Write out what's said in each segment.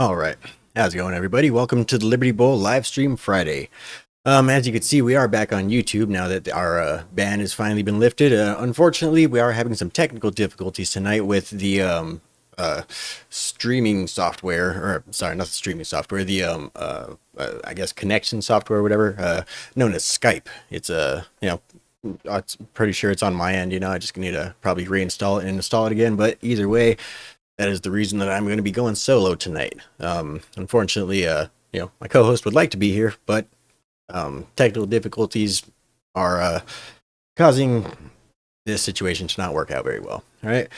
All right. How's it going, everybody? Welcome to the Liberty Bowl live stream Friday. As you can see, we are back on YouTube now that our ban has finally been lifted. Unfortunately, we are having some technical difficulties tonight with the streaming software, or sorry, not the streaming software, the I guess connection software, or whatever, known as Skype. It's I'm pretty sure it's on my end. I just need to probably reinstall it and install it again. But either way, that is the reason that I'm going to be going solo tonight. Unfortunately, my co-host would like to be here, but technical difficulties are causing this situation to not work out very well. All right.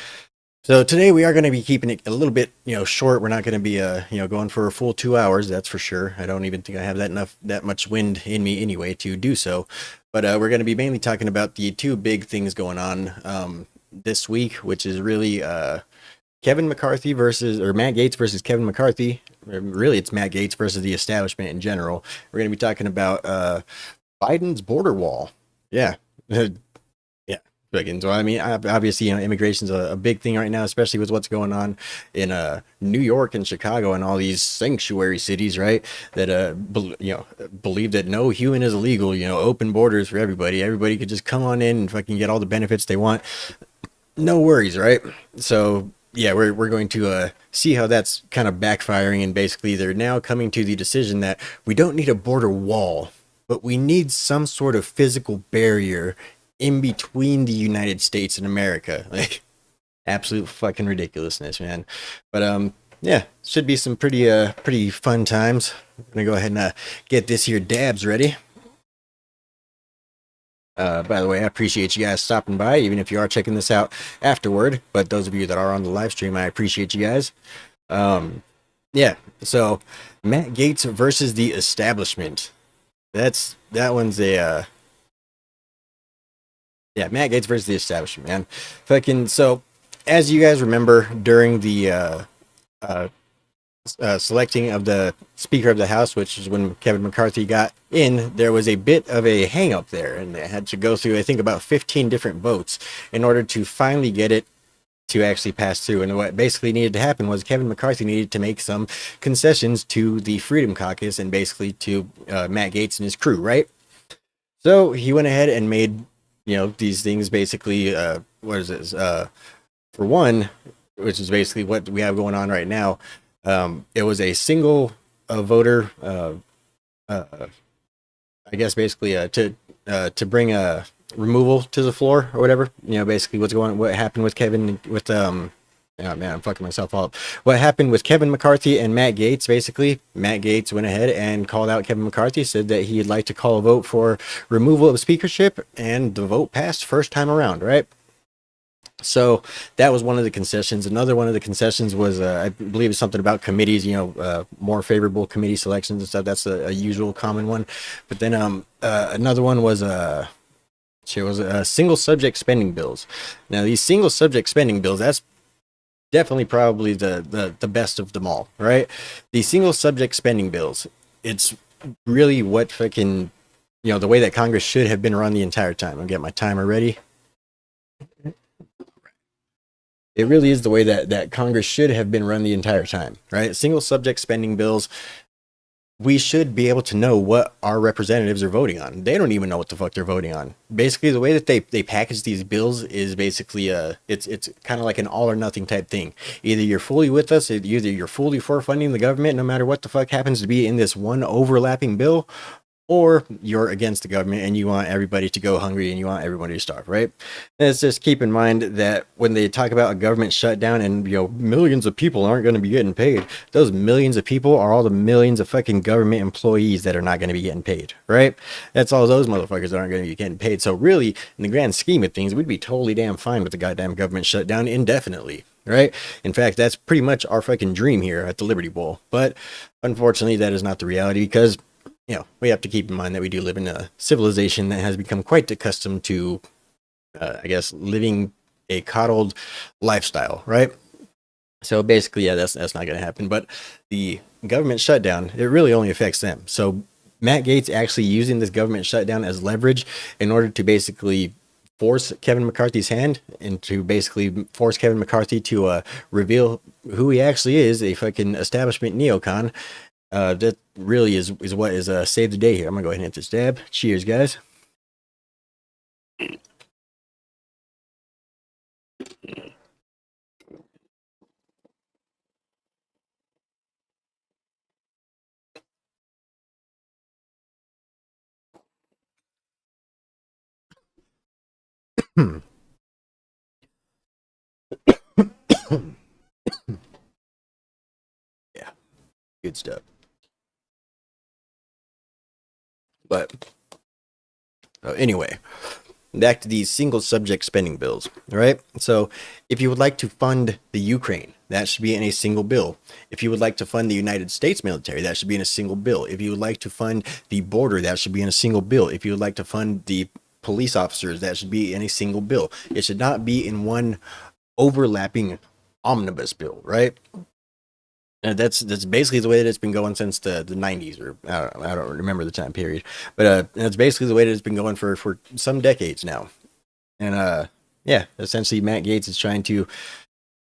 So today we are going to be keeping it a little bit, short. We're not going to be, going for a full 2 hours. That's for sure. I don't even think I have that much wind in me anyway to do so. But we're going to be mainly talking about the two big things going on this week, which is really Kevin McCarthy or Matt Gaetz versus Kevin McCarthy. Really, it's Matt Gaetz versus the establishment in general. We're going to be talking about Biden's border wall. Yeah. Yeah. So, I mean, obviously, immigration's a big thing right now, especially with what's going on in New York and Chicago and all these sanctuary cities, right? That, believe that no human is illegal, open borders for everybody. Everybody could just come on in and fucking get all the benefits they want. No worries, right? So, yeah, we're going to see how that's kind of backfiring, and basically they're now coming to the decision that we don't need a border wall, but we need some sort of physical barrier in between the United States and America. Like, absolute fucking ridiculousness, man. But yeah, should be some pretty fun times. I'm gonna go ahead and get this here dabs ready. By the way, I appreciate you guys stopping by, even if you are checking this out afterward. But those of you that are on the live stream, I appreciate you guys. Yeah, so Matt Gaetz versus the establishment. That one's a yeah, Matt Gaetz versus the establishment, man. Fucking so, as you guys remember, during the selecting of the Speaker of the House, which is when Kevin McCarthy got in, there was a bit of a hang up there, and they had to go through, I think, about 15 different votes in order to finally get it to actually pass through. And what basically needed to happen was Kevin McCarthy needed to make some concessions to the Freedom Caucus and basically to Matt Gaetz and his crew, right? So he went ahead and made, these things basically, what is this? For one, which is basically what we have going on right now, it was a single voter, I guess basically to bring a removal to the floor or whatever. Basically what happened with Kevin with oh man, I'm fucking myself up. What happened with Kevin McCarthy and Matt Gaetz? Basically, Matt Gaetz went ahead and called out Kevin McCarthy, said that he'd like to call a vote for removal of speakership, and the vote passed first time around, right? So that was one of the concessions. Another one of the concessions was, I believe, it's something about committees, more favorable committee selections and stuff. That's a usual common one. But then another one was single subject spending bills. Now, these single subject spending bills, that's definitely probably the best of them all, right? The single subject spending bills, it's really what fucking, the way that Congress should have been run the entire time. I'll get my timer ready. It really is the way that Congress should have been run the entire time, right? Single subject spending bills, we should be able to know what our representatives are voting on. They don't even know what the fuck they're voting on. Basically, the way that they package these bills is basically it's kind of like an all or nothing type thing. Either you're fully with us, either you're fully for funding the government, no matter what the fuck happens to be in this one overlapping bill, or you're against the government and you want everybody to go hungry and you want everybody to starve, right? And it's just keep in mind that when they talk about a government shutdown and millions of people aren't going to be getting paid, those millions of people are all the millions of fucking government employees that are not going to be getting paid, right? That's all those motherfuckers that aren't going to be getting paid. So really, in the grand scheme of things, we'd be totally damn fine with the goddamn government shutdown indefinitely, right? In fact, that's pretty much our fucking dream here at the Liberty Bowl. But unfortunately, that is not the reality, because we have to keep in mind that we do live in a civilization that has become quite accustomed to, I guess, living a coddled lifestyle, right? So basically, yeah, that's not going to happen. But the government shutdown, it really only affects them. So Matt Gaetz actually using this government shutdown as leverage in order to basically force Kevin McCarthy's hand and to basically force Kevin McCarthy to reveal who he actually is, a fucking establishment neocon. That really is what is saved the day here. I'm gonna go ahead and hit this dab. Cheers, guys. Yeah, good stuff. But anyway, back to these single subject spending bills, right? So, if you would like to fund the Ukraine, that should be in a single bill. If you would like to fund the United States military, that should be in a single bill. If you would like to fund the border, that should be in a single bill. If you would like to fund the police officers, that should be in a single bill. It should not be in one overlapping omnibus bill, right? And that's basically the way that it's been going since the 90s, or I don't remember the time period, but that's basically the way that it's been going for some decades now. And yeah, essentially Matt Gaetz is trying to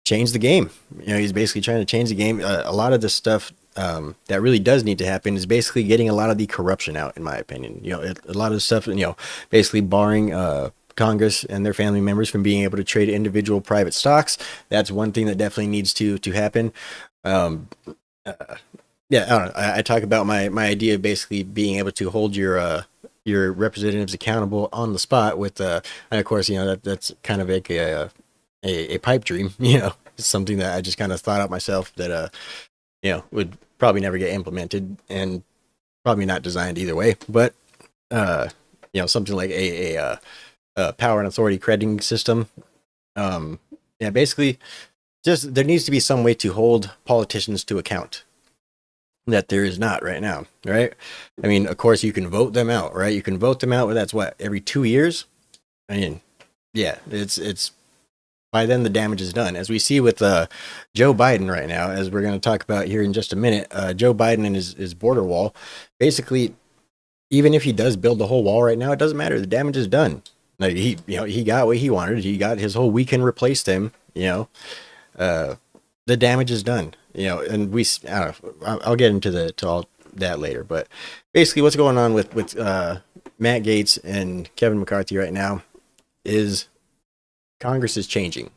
change the game. You know, he's basically trying to change the game. A lot of the stuff that really does need to happen is basically getting a lot of the corruption out, in my opinion. You know, a lot of the stuff, you know, basically barring Congress and their family members from being able to trade individual private stocks. That's one thing that definitely needs to happen. Um, yeah, I don't know. I talk about my idea of basically being able to hold your representatives accountable on the spot with and of course, you know, that's kind of like a pipe dream. You know, it's something that I just kind of thought out myself that you know, would probably never get implemented and probably not designed either way. But you know, something like a power and authority crediting system. Yeah, basically, just there needs to be some way to hold politicians to account that there is not right now, right? I mean, of course, you can vote them out, right? You can vote them out, but that's what, every 2 years? I mean, yeah, it's by then the damage is done. As we see with Joe Biden right now, as we're going to talk about here in just a minute, Joe Biden and his border wall, basically, even if he does build the whole wall right now, it doesn't matter. The damage is done. Like you know, he got what he wanted. He got his whole, we can replace them, you know. The damage is done, you know, and I don't know, I'll get into all that later, but basically what's going on with Matt Gaetz and Kevin McCarthy right now is Congress is changing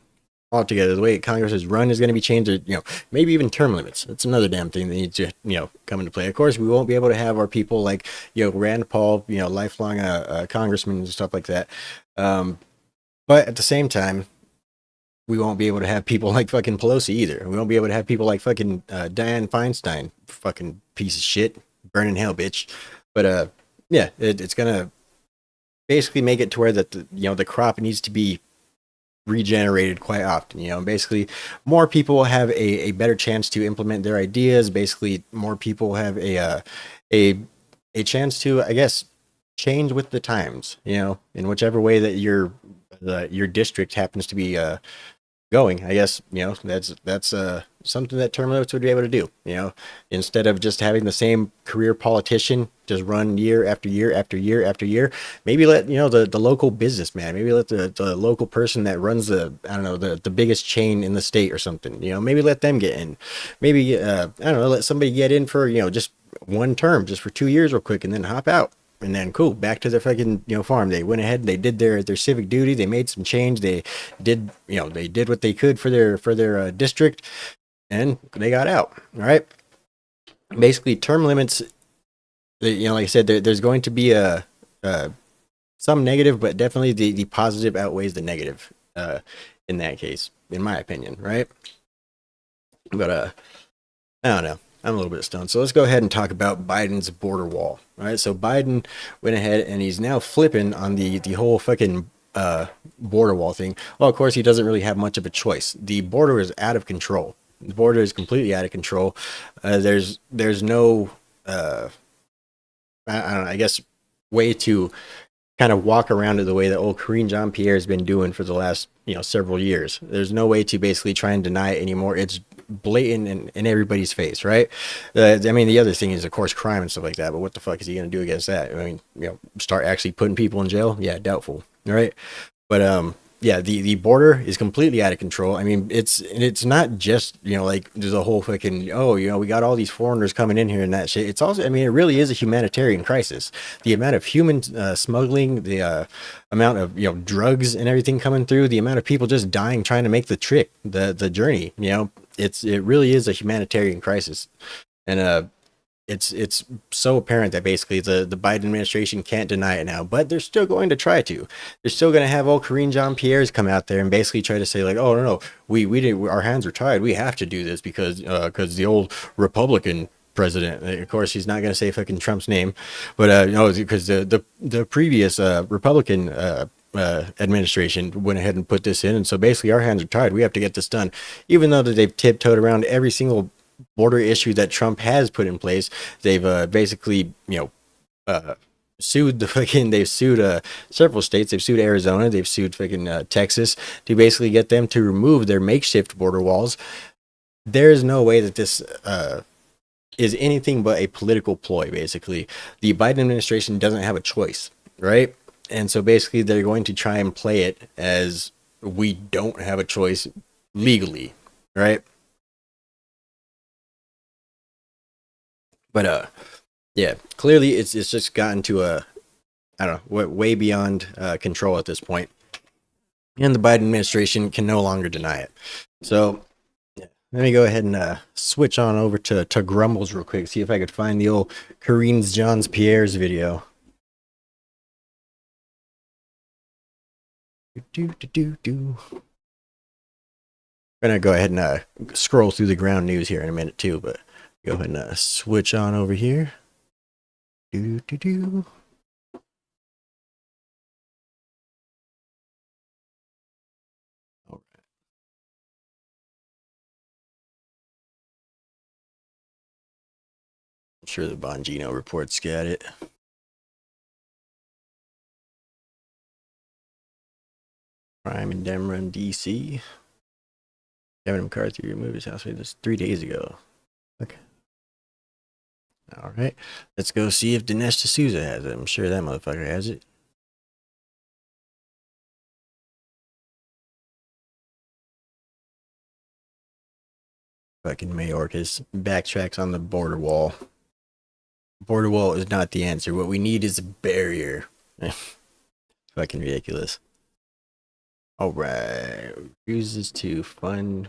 altogether. The way Congress is run is going to be changed, you know, maybe even term limits. That's another damn thing that needs to, you know, come into play. Of course, we won't be able to have our people like, you know, Rand Paul, you know, lifelong congressmen and stuff like that. But at the same time, we won't be able to have people like fucking Pelosi either. We won't be able to have people like fucking Dianne Feinstein, fucking piece of shit, burn in hell, bitch. But yeah, it's gonna basically make it to where that you know, the crop needs to be regenerated quite often. You know, basically more people will have a better chance to implement their ideas. Basically, more people have a chance to, I guess, change with the times. You know, in whichever way that your district happens to be going. I guess, you know, that's something that term limits would be able to do. You know, instead of just having the same career politician just run year after year after year after year, maybe let, you know, the local businessman, maybe let the local person that runs the, I don't know, the biggest chain in the state or something, you know, maybe let them get in. Maybe I don't know, let somebody get in for, you know, just one term, just for 2 years real quick, and then hop out. And then cool, back to their fucking, you know, farm. They went ahead, they did their civic duty, they made some change, they did, you know, they did what they could for their district, and they got out. All right. Basically, term limits. You know, like I said, there's going to be some negative, but definitely the positive outweighs the negative in that case, in my opinion, right? But I don't know. I'm a little bit stoned. So let's go ahead and talk about Biden's border wall. All right. So Biden went ahead and he's now flipping on the whole fucking border wall thing. Well, of course, he doesn't really have much of a choice. The border is out of control. The border is completely out of control. There's no I don't know, I guess, way to kind of walk around it the way that old Karine Jean-Pierre has been doing for the last, you know, several years. There's no way to basically try and deny it anymore. It's blatant in everybody's face, right? I mean, the other thing is, of course, crime and stuff like that, but what the fuck is he going to do against that? I mean, you know, start actually putting people in jail? Yeah, doubtful, right? But yeah, the border is completely out of control. I mean, it's not just, like there's a whole fucking, oh, we got all these foreigners coming in here and that shit. It's also, I mean, it really is a humanitarian crisis. The amount of human smuggling, the amount of drugs and everything coming through, the amount of people just dying trying to make the trip, the journey. It really is a humanitarian crisis, and it's so apparent that basically the Biden administration can't deny it now, but they're still going to try to. They're still going to have old Karine Jean-Pierre's come out there and basically try to say like, oh no, we did, our hands are tied. We have to do this because the old Republican president, of course, he's not going to say fucking Trump's name, but no, because the previous Republican administration went ahead and put this in, and so basically our hands are tied. We have to get this done, even though that they've tiptoed around every single border issue that Trump has put in place. They've basically, sued they've sued several states. They've sued Arizona. They've sued fucking Texas to basically get them to remove their makeshift border walls. There is no way that this is anything but a political ploy. Basically, the Biden administration doesn't have a choice, right? And so basically, they're going to try and play it as we don't have a choice legally, right? But yeah, clearly it's just gotten to I don't know, way beyond control at this point, and the Biden administration can no longer deny it. So yeah, let me go ahead and switch on over to Grumbles real quick, see if I could find the old Karine Jean-Pierre's video. I'm gonna go ahead and scroll through the ground news here in a minute too, but go ahead and switch on over here. All right. I'm sure the Bongino report's got it. Crime in Denver, DC. Kevin McCarthy removed his house this 3 days ago. Okay. All right. Let's go see if Dinesh D'Souza has it. I'm sure that motherfucker has it. Fucking Mayorkas backtracks on the border wall. Border wall is not the answer. What we need is a barrier. Fucking ridiculous. All right. Refuses to fund.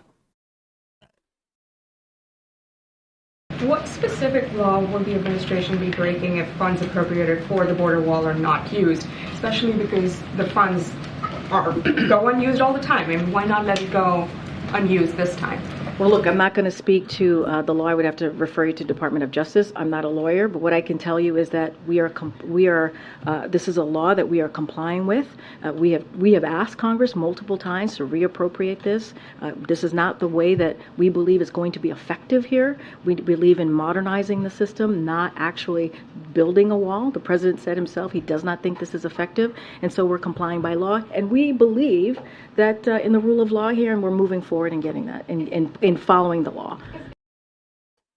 What specific law would the administration be breaking if funds appropriated for the border wall are not used, especially because the funds go unused all the time? I mean, why not let it go unused this time? Well, look, I'm not going to speak to the law. I would have to refer you to Department of Justice. I'm not a lawyer, but what I can tell you is that this is a law that we are complying with. We have asked Congress multiple times to reappropriate this. This is not the way that we believe is going to be effective here. We believe in modernizing the system, not actually building a wall. The president said himself he does not think this is effective, and so we're complying by law. And we believe that in the rule of law here, and we're moving forward and getting that in following the law.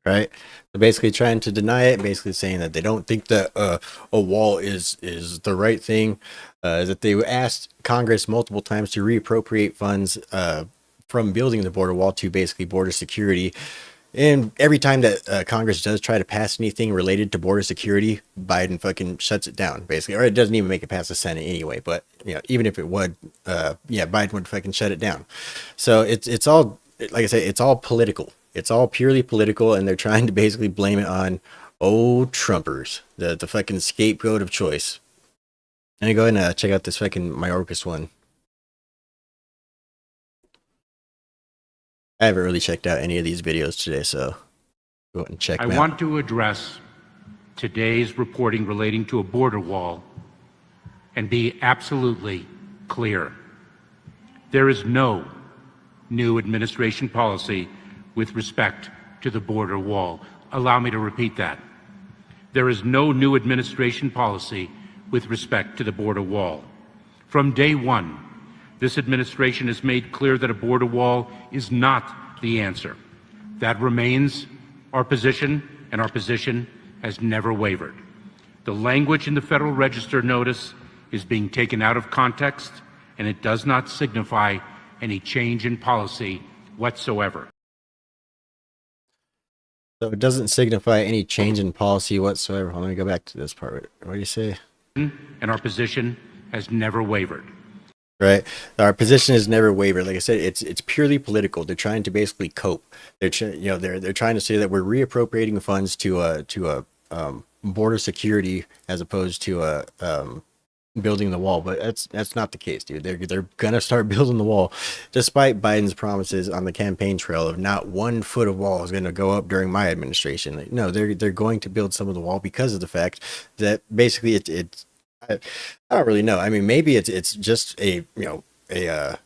Right. So basically trying to deny it, basically saying that they don't think that a wall is the right thing, that they asked Congress multiple times to reappropriate funds from building the border wall to basically border security. And every time that Congress does try to pass anything related to border security, Biden fucking shuts it down, basically. Or it doesn't even make it past the Senate anyway. But even if it would, Biden would fucking shut it down. So it's all, like I said, it's all political. It's all purely political, and they're trying to basically blame it on old Trumpers, the fucking scapegoat of choice. Let me go ahead and check out this fucking Mayorkas one. I haven't really checked out any of these videos today, so go ahead and check them out. I want to address today's reporting relating to a border wall and be absolutely clear. There is no new administration policy with respect to the border wall. Allow me to repeat that. There is no new administration policy with respect to the border wall. From day one, this administration has made clear that a border wall is not the answer. That remains our position, and our position has never wavered. The language in the Federal Register notice is being taken out of context and it does not signify any change in policy whatsoever. So it doesn't signify any change in policy whatsoever. Let me go back to this part. What do you say? And our position has never wavered. Right. Our position has never wavered. Like I said, it's purely political. They're trying to basically cope. They're they're trying to say that we're reappropriating funds to border security as opposed to building the wall. But that's not the case, dude. They're gonna start building the wall, despite Biden's promises on the campaign trail of not 1 foot of wall is going to go up during my administration. Like, no, they're going to build some of the wall because of the fact that basically it's I don't really know. I mean, maybe it's just a a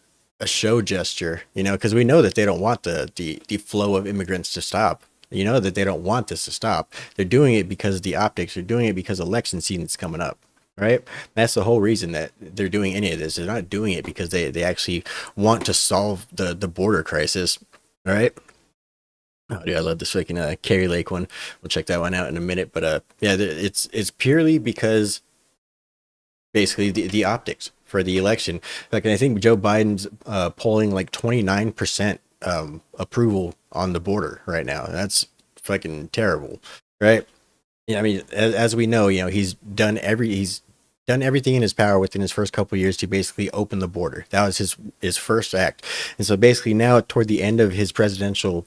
show gesture, because we know that they don't want the flow of immigrants to stop. You know that they don't want this to stop. They're doing it because of the optics. They're doing it because election season's coming up, right? That's the whole reason that they're doing any of this. They're not doing it because they actually want to solve the border crisis, right? Oh, dude, I love this fucking Kerry Lake one. We'll check that one out in a minute. But yeah, it's purely because basically the optics for the election. Like, I think Joe Biden's polling like 29% approval on the border right now. That's fucking terrible, right? Yeah, I mean, as we know, he's done everything in his power within his first couple of years to basically open the border. That was his first act, and so basically now toward the end of his presidential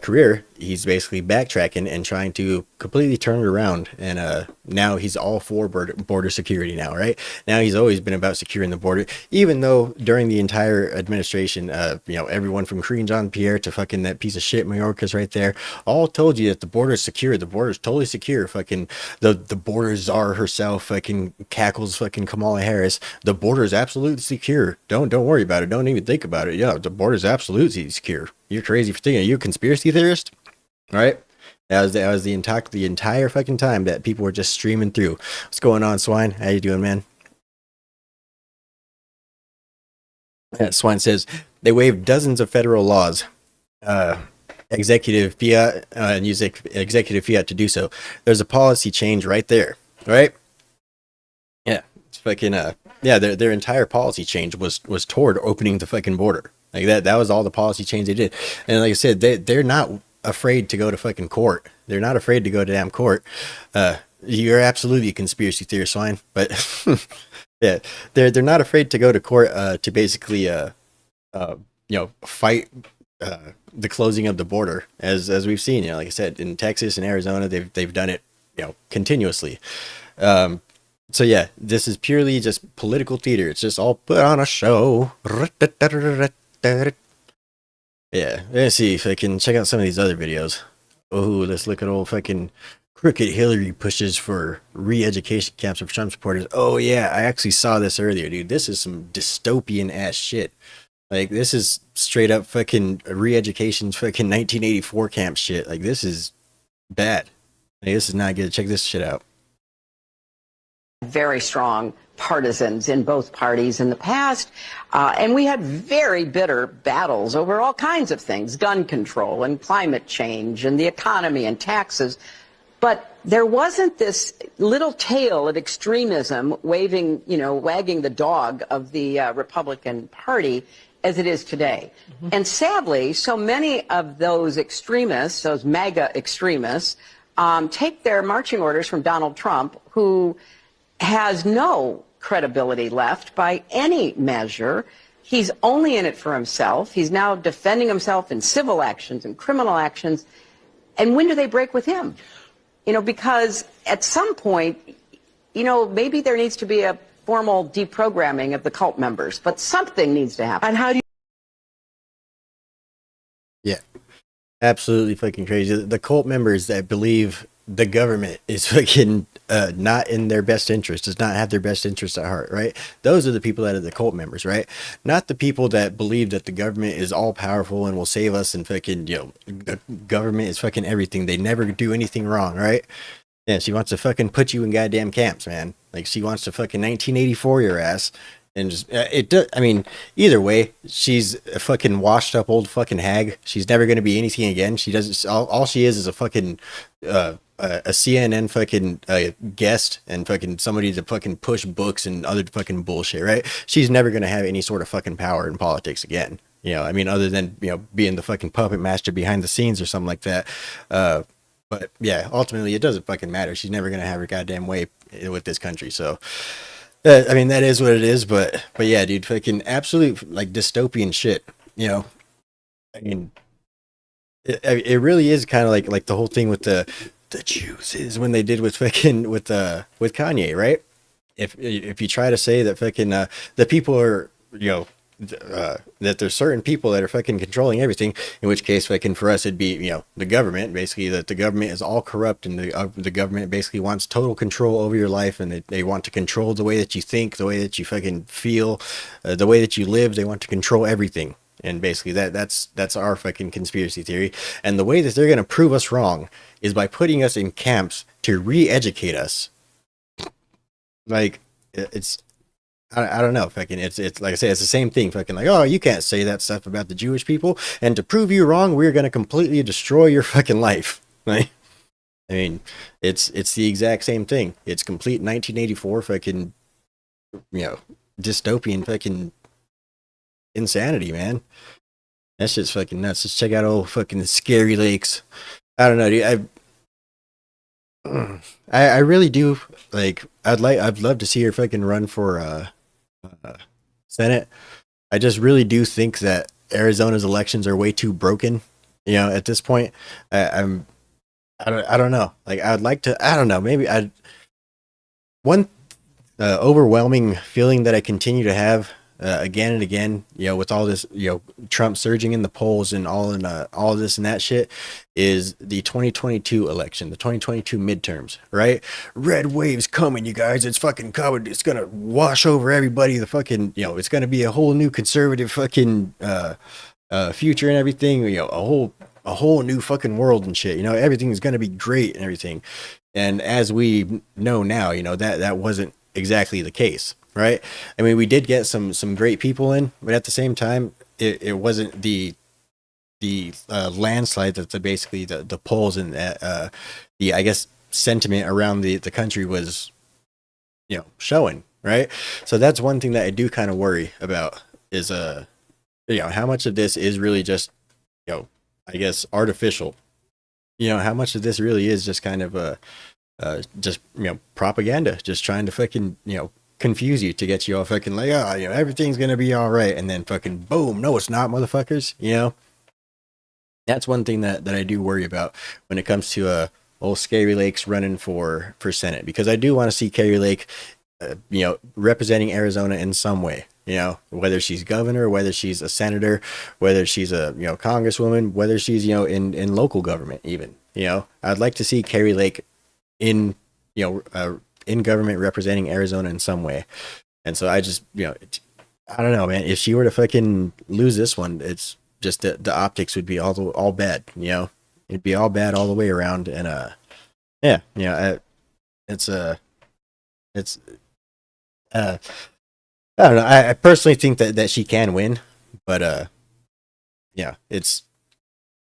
career, he's basically backtracking and trying to completely turn it around. And now he's all for border security now, right? Now he's always been about securing the border, even though during the entire administration, everyone from Karine Jean-Pierre to fucking that piece of shit Mayorkas right there, all told you that the border is secure. The border is totally secure. Fucking the border czar herself fucking cackles fucking Kamala Harris. The border is absolutely secure. Don't worry about it. Don't even think about it. Yeah, the border is absolutely secure. You're crazy for thinking. Are you a conspiracy theorist? Right? That was the entire fucking time that people were just streaming through. What's going on, Swine? How you doing, man? Swine says they waived dozens of federal laws, executive fiat, and use executive fiat to do so. There's a policy change right there, right? Yeah, it's fucking yeah. Their entire policy change was toward opening the fucking border. Like that was all the policy change they did. And like I said, they're not afraid to go to fucking court. They're not afraid to go to damn court. You're absolutely a conspiracy theorist, Swine. But yeah, they're not afraid to go to court to basically fight the closing of the border, as we've seen. Like I said, in Texas and Arizona, they've done it continuously. So yeah, this is purely just political theater. It's just all put on a show. Yeah, let's see if I can check out some of these other videos. Oh, let's look at old fucking crooked Hillary pushes for re-education camps for Trump supporters. Oh yeah, I actually saw this earlier, dude. This is some dystopian ass shit. Like, this is straight up fucking re-education fucking 1984 camp shit. Like, this is bad. Like, this is not good. Check this shit out. Very strong partisans in both parties in the past, and we had very bitter battles over all kinds of things, gun control and climate change and the economy and taxes. But there wasn't this little tail of extremism wagging the dog of the Republican Party as it is today. Mm-hmm. And sadly, so many of those extremists, those MAGA extremists, take their marching orders from Donald Trump, who has no credibility left by any measure. He's only in it for himself. He's now defending himself in civil actions and criminal actions. And when do they break with him? Because at some point, maybe there needs to be a formal deprogramming of the cult members, but something needs to happen. And how do you? Yeah, absolutely fucking crazy. The cult members that believe the government is fucking not in their best interest, does not have their best interest at heart, right? Those are the people that are the cult members, right? Not the people that believe that the government is all powerful and will save us, and fucking, the government is fucking everything. They never do anything wrong, right? Yeah, she wants to fucking put you in goddamn camps, man. Like, she wants to fucking 1984 your ass. And just, I mean, either way, she's a fucking washed up old fucking hag. She's never going to be anything again. She doesn't, all she is a fucking, a CNN fucking guest and fucking somebody to fucking push books and other fucking bullshit, right? She's never gonna have any sort of fucking power in politics again. You know, I mean, other than, you know, being the fucking puppet master behind the scenes or something like that. But yeah, ultimately, it doesn't fucking matter. She's never gonna have her goddamn way with this country. So, I mean, that is what it is. But yeah, dude, fucking absolute like dystopian shit. You know, I mean, it really is kind of like the whole thing with the juices when they did with fucking with Kanye, right? If you try to say that fucking the people are, you know, that there's certain people that are fucking controlling everything, in which case fucking for us it'd be, you know, the government, basically, that the government is all corrupt and the government basically wants total control over your life, and they want to control the way that you think, the way that you fucking feel, the way that you live. They want to control everything. And basically that's our fucking conspiracy theory. And the way that they're going to prove us wrong is by putting us in camps to re-educate us. Like, it's, I don't know, fucking, it's like I say, it's the same thing, fucking like, oh, you can't say that stuff about the Jewish people, and to prove you wrong, we're going to completely destroy your fucking life. Right? I mean, it's the exact same thing. It's complete 1984 fucking, you know, dystopian fucking insanity, man. That shit's fucking nuts. Just check out old fucking Scary Lakes. I don't know, dude. I really do like. I'd love to see her fucking run for Senate. I just really do think that Arizona's elections are way too broken. You know, at this point, I don't know. Like, I'd like to. I don't know. Maybe one overwhelming feeling that I continue to have again and again, you know, with all this, you know, Trump surging in the polls and all this and that shit, is the 2022 election, the 2022 midterms, right? Red wave's coming, you guys. It's fucking coming. It's gonna wash over everybody. The fucking, you know, it's gonna be a whole new conservative fucking future and everything. You know, a whole new fucking world and shit. You know, everything is gonna be great and everything. And as we know now, you know, that wasn't exactly the case. Right? I mean, we did get some great people in, but at the same time, it wasn't the landslide that basically the polls and the, I guess, sentiment around the country was, you know, showing. Right? So that's one thing that I do kind of worry about is you know, how much of this is really just, you know, I guess, artificial. You know, how much of this really is just kind of just, you know, propaganda, just trying to fucking, you know, confuse you to get you all fucking like, oh, you know, everything's gonna be all right, and then fucking boom, no, it's not, motherfuckers. You know, that's one thing that I do worry about when it comes to old Scary Lake's running for Senate, because I do want to see Carrie Lake, you know, representing Arizona in some way. You know, whether she's governor, whether she's a senator, whether she's a, you know, congresswoman, whether she's, you know, in local government even. You know, I'd like to see Carrie Lake in, you know, in government representing Arizona in some way. And so I just, you know, I don't know, man. If she were to fucking lose this one, it's just the optics would be all bad. You know, it'd be all bad all the way around. And yeah, you know, it's I don't know. I personally think that she can win, but yeah, it's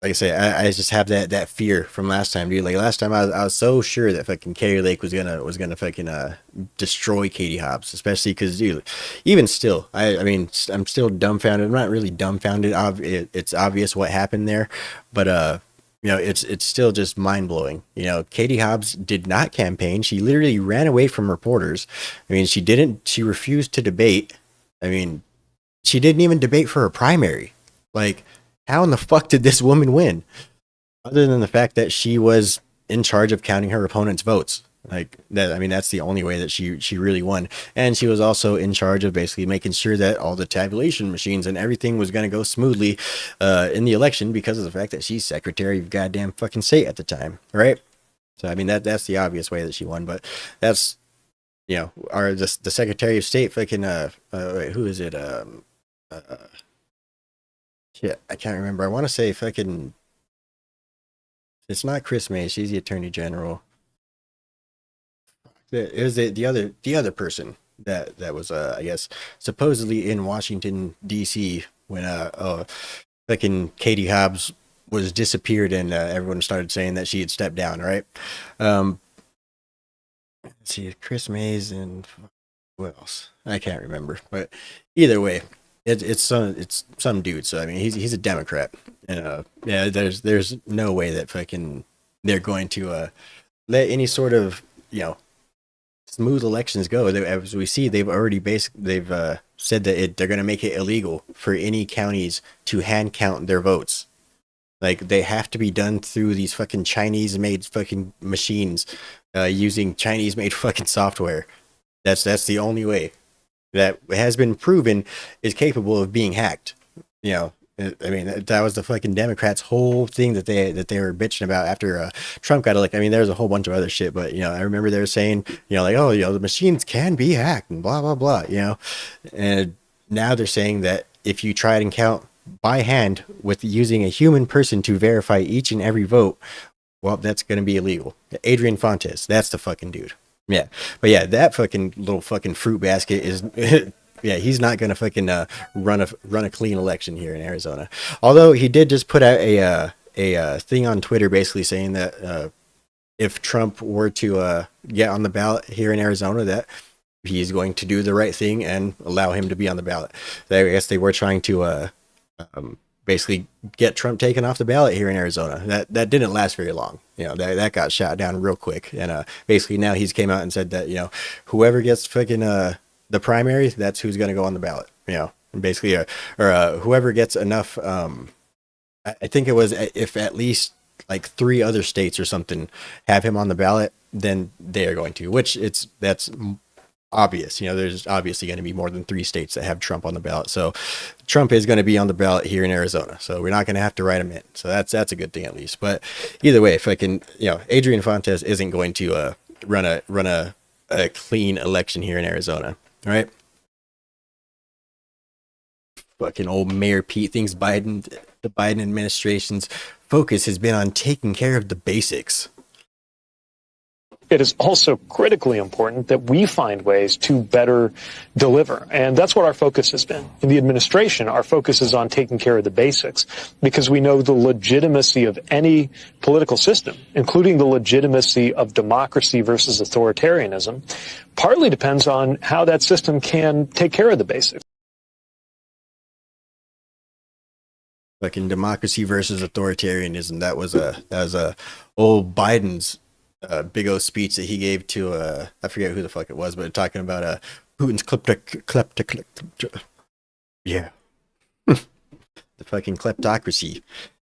like I say, I just have that fear from last time, dude. Like last time, I was so sure that fucking Carrie Lake was gonna fucking destroy Katie Hobbs, especially because, dude, even still, I mean, I'm still dumbfounded. I'm not really dumbfounded. It's obvious what happened there, but you know, it's still just mind blowing. You know, Katie Hobbs did not campaign. She literally ran away from reporters. I mean, she refused to debate. I mean, she didn't even debate for her primary. Like, how in the fuck did this woman win? Other than the fact that she was in charge of counting her opponent's votes. Like that, I mean, that's the only way that she really won. And she was also in charge of basically making sure that all the tabulation machines and everything was going to go smoothly in the election, because of the fact that she's Secretary of goddamn fucking state at the time, right? So I mean, that's the obvious way that she won. But that's, you know, the Secretary of State fucking wait, who is it? Shit, I can't remember. I want to say fucking. It's not Chris May. She's the Attorney General. It was the other person that was I guess supposedly in Washington D.C. when fucking Katie Hobbs was disappeared, and everyone started saying that she had stepped down, right? Um, let's see, Chris Mays and who else? I can't remember, but either way, it's some dude. So I mean, he's a Democrat, and yeah, there's no way that fucking they're going to let any sort of smooth elections go. As we see, they've said that they're going to make it illegal for any counties to hand count their votes. Like they have to be done through these fucking Chinese made fucking machines, using Chinese made fucking software. That's the only way that has been proven is capable of being hacked. You know, I mean, that was the fucking Democrats' whole thing that they were bitching about after Trump got elected. I mean, there's a whole bunch of other shit, but I remember they were saying, like, oh, the machines can be hacked and blah blah blah, and now they're saying that if you try and count by hand with using a human person to verify each and every vote, well, that's going to be illegal. Adrian Fontes, that's the fucking dude. Yeah, but yeah, that fucking little fucking fruit basket is, yeah, he's not gonna fucking run a clean election here in Arizona. Although he did just put out a thing on Twitter basically saying that if Trump were to get on the ballot here in Arizona, that he's going to do the right thing and allow him to be on the ballot. I guess they were trying to basically get Trump taken off the ballot here in Arizona. That didn't last very long. That got shot down real quick. And basically now he's came out and said that, whoever gets fucking the primary, that's who's going to go on the ballot. And basically, or whoever gets enough, I think it was if at least like 3 other states or something have him on the ballot, then they are going to, that's obvious. There's obviously going to be more than 3 states that have Trump on the ballot. So Trump is going to be on the ballot here in Arizona. So we're not going to have to write him in. So that's a good thing at least. But either way, if I can, Adrian Fontes isn't going to run a clean election here in Arizona. All right. Fucking old Mayor Pete thinks the Biden administration's focus has been on taking care of the basics. It is also critically important that we find ways to better deliver. And that's what our focus has been. In the administration, our focus is on taking care of the basics because we know the legitimacy of any political system, including the legitimacy of democracy versus authoritarianism, partly depends on how that system can take care of the basics. Fucking democracy versus authoritarianism. That was a old Biden's big old speech that he gave to I forget who the fuck it was, but talking about Putin's yeah, the fucking kleptocracy,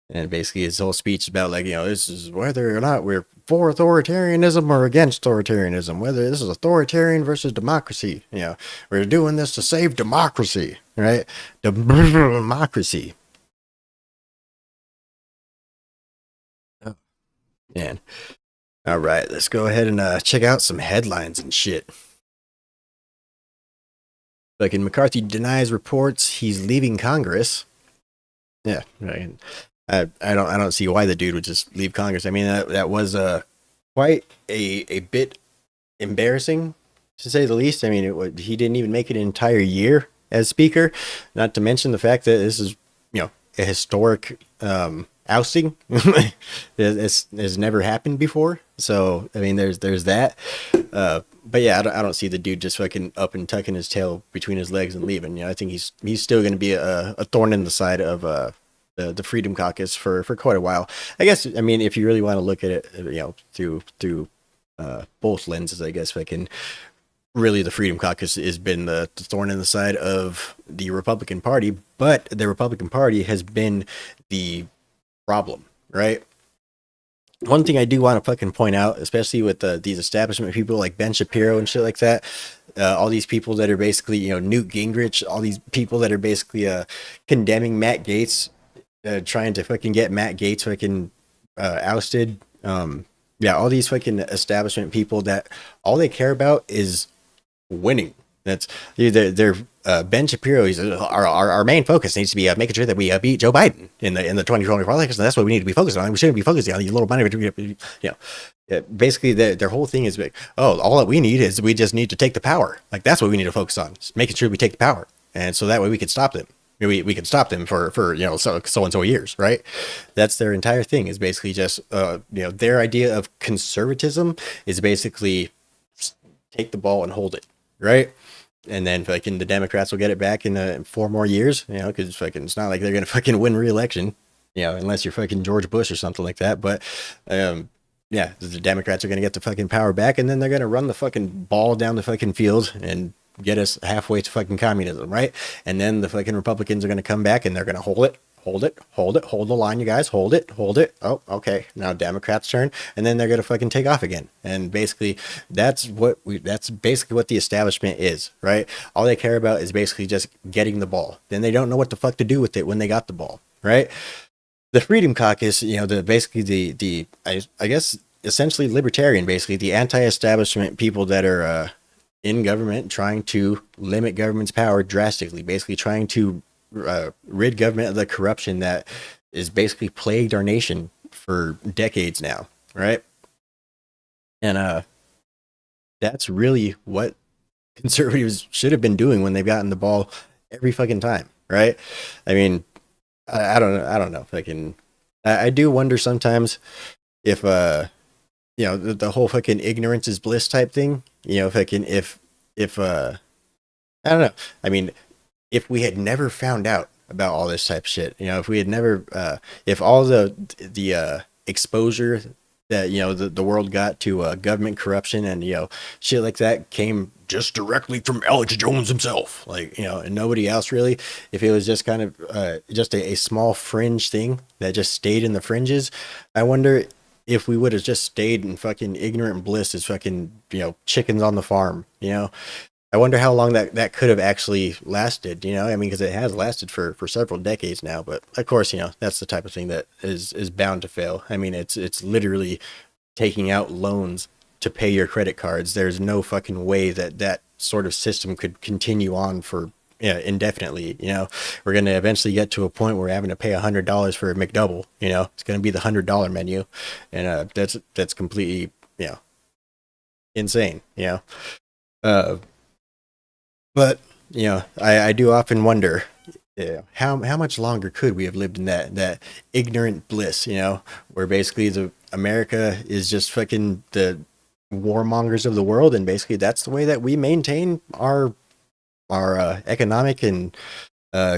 and basically his whole speech about like this is whether or not we're for authoritarianism or against authoritarianism, whether this is authoritarian versus democracy. We're doing this to save democracy, right? Democracy. Oh, man. All right, let's go ahead and check out some headlines and shit. Fucking McCarthy denies reports he's leaving Congress. Yeah, right. I don't see why the dude would just leave Congress. I mean, that was quite a bit embarrassing, to say the least. I mean, he didn't even make it an entire year as Speaker. Not to mention the fact that this is a historic ousting. This has never happened before. So I mean, there's that. But yeah, I don't see the dude just fucking up and tucking his tail between his legs and leaving. I think he's still going to be a thorn in the side of the Freedom Caucus for quite a while. I guess. I mean, if you really want to look at it, through both lenses, I guess fucking. Really, the Freedom Caucus has been the thorn in the side of the Republican Party, but the Republican Party has been the problem, right? One thing I do want to fucking point out, especially with these establishment people like Ben Shapiro and shit like that, all these people that are basically, Newt Gingrich, all these people that are basically condemning Matt Gaetz, trying to fucking get Matt Gaetz fucking ousted. Yeah, all these fucking establishment people that all they care about is winning. That's they're Ben Shapiro. He's our main focus needs to be making sure that we beat Joe Biden in the 2024 elections. That's what we need to be focused on. We shouldn't be focusing on these little money. Basically, their whole thing is like, all that we need is we just need to take the power. Like that's what we need to focus on, just making sure we take the power, and so that way we can stop them. we can stop them for so and so years, right? That's their entire thing, is basically just their idea of conservatism is basically take the ball and hold it, right? And then fucking the Democrats will get it back in 4 more years, because fucking it's not like they're gonna fucking win re-election, unless you're fucking George Bush or something like that. But yeah, the Democrats are gonna get the fucking power back, and then they're gonna run the fucking ball down the fucking field and get us halfway to fucking communism, right? And then the fucking Republicans are gonna come back and they're gonna hold it, hold the line, you guys, hold it. Oh, okay, now Democrats turn, and then they're gonna fucking take off again. And basically that's basically what the establishment is, right? All they care about is basically just getting the ball. Then they don't know what the fuck to do with it when they got the ball, right? The Freedom Caucus, I guess essentially libertarian, basically the anti-establishment people that are in government, trying to limit government's power drastically, basically trying to rid government of the corruption that is basically plagued our nation for decades now, right? And that's really what conservatives should have been doing when they've gotten the ball every fucking time, right? I mean, I don't know. I do wonder sometimes if the whole fucking ignorance is bliss type thing. If I don't know. I mean, if we had never found out about all this type of shit, if we had never, if all the exposure that the world got to government corruption and shit like that came just directly from Alex Jones himself, and nobody else really, if it was just kind of just a small fringe thing that just stayed in the fringes, I wonder if we would have just stayed in fucking ignorant bliss as fucking chickens on the farm. I wonder how long that could have actually lasted, I mean, because it has lasted for several decades now, but of course, that's the type of thing that is bound to fail. I mean, it's literally taking out loans to pay your credit cards. There's no fucking way that sort of system could continue on for indefinitely. We're going to eventually get to a point where we're having to pay $100 for a McDouble. It's going to be the $100 menu. And that's completely, insane, But I do often wonder, how much longer could we have lived in that ignorant bliss, where basically the America is just fucking the warmongers of the world, and basically that's the way that we maintain our economic and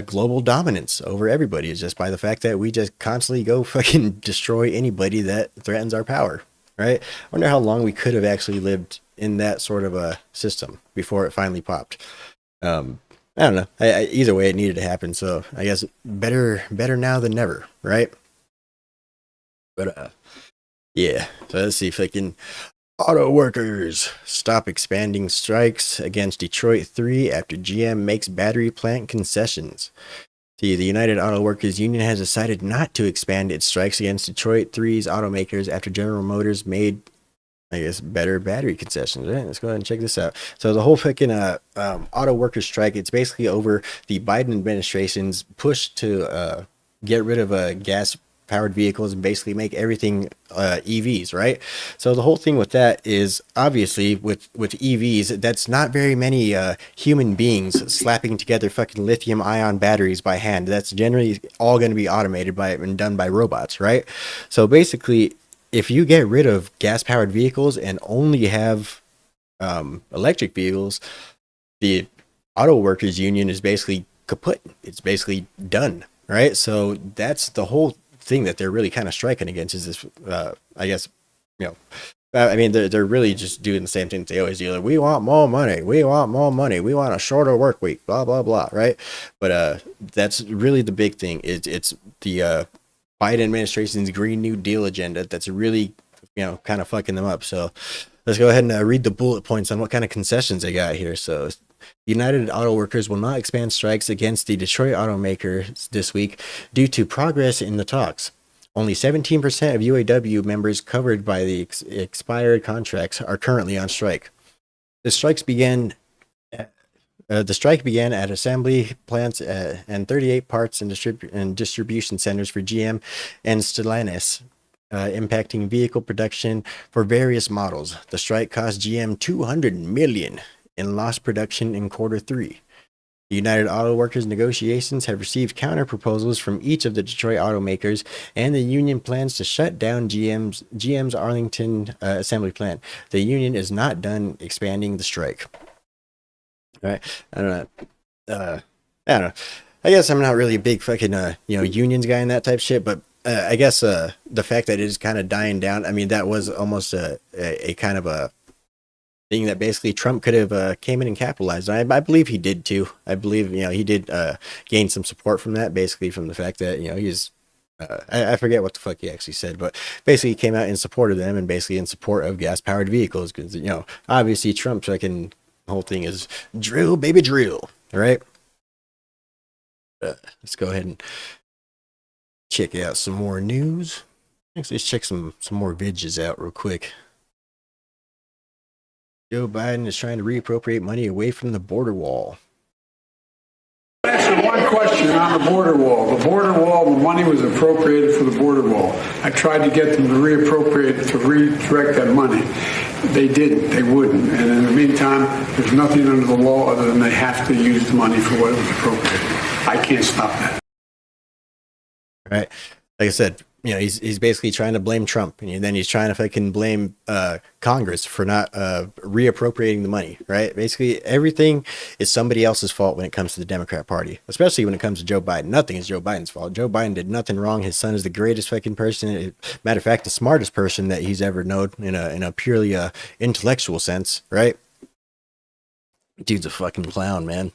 global dominance over everybody, is just by the fact that we just constantly go fucking destroy anybody that threatens our power, right? I wonder how long we could have actually lived in that sort of a system before it finally popped. I don't know. Either way, it needed to happen. So I guess better now than never, right? But yeah. So let's see if I can. Auto workers stop expanding strikes against Detroit 3 after GM makes battery plant concessions. The United Auto Workers Union has decided not to expand its strikes against Detroit 3's automakers after General Motors made, I guess, better battery concessions. Right, let's go ahead and check this out. So the whole fucking auto workers strike, it's basically over the Biden administration's push to get rid of gas powered vehicles and basically make everything EVs, right? So the whole thing with that is, obviously with EVs, that's not very many human beings slapping together fucking lithium ion batteries by hand. That's generally all going to be automated by and done by robots, right? So basically, if you get rid of gas powered vehicles and only have electric vehicles, the auto workers union is basically kaput. It's basically done, right? So that's the whole thing that they're really kind of striking against, is this I guess I mean, they're really just doing the same thing that they always do. Like, we want more money, we want a shorter work week, blah blah blah, right? But that's really the big thing. It's the Biden administration's Green New Deal agenda that's really kind of fucking them up. So let's go ahead and read the bullet points on what kind of concessions they got here. So United Auto Workers will not expand strikes against the Detroit automakers this week due to progress in the talks. Only 17% of UAW members covered by the expired contracts are currently on strike. The strike began at assembly plants and 38 parts and distribution centers for GM and Stellantis, impacting vehicle production for various models. The strike cost GM $200 million in lost production in quarter 3. The United Auto Workers negotiations have received counter proposals from each of the Detroit automakers, and the union plans to shut down GM's Arlington assembly plant. The union is not done expanding the strike. All right, I don't know. I don't know. I guess I'm not really a big fucking unions guy and that type of shit, but I guess the fact that it is kind of dying down. I mean, that was almost a kind of a thing that basically Trump could have came in and capitalized on. I believe he did too. I believe he did gain some support from that, basically from the fact that he's I forget what the fuck he actually said, but basically he came out in support of them and basically in support of gas powered vehicles because obviously Trump's fucking whole thing is drill baby drill, right? Let's go ahead and check out some more news. Actually, let's check some more vidges out real quick. Joe Biden is trying to reappropriate money away from the border wall. Answer one question on the border wall. The border wall, the money was appropriated for the border wall. I tried to get them to reappropriate, to redirect that money. They didn't. They wouldn't. And in the meantime, there's nothing under the law other than they have to use the money for what it was appropriated. I can't stop that. Right. Like I said, he's basically trying to blame Trump, and then he's trying to fucking blame Congress for not reappropriating the money, right? Basically, everything is somebody else's fault when it comes to the Democrat Party, especially when it comes to Joe Biden. Nothing is Joe Biden's fault. Joe Biden did nothing wrong. His son is the greatest fucking person. Matter of fact, the smartest person that he's ever known in a purely intellectual sense, right? Dude's a fucking clown, man.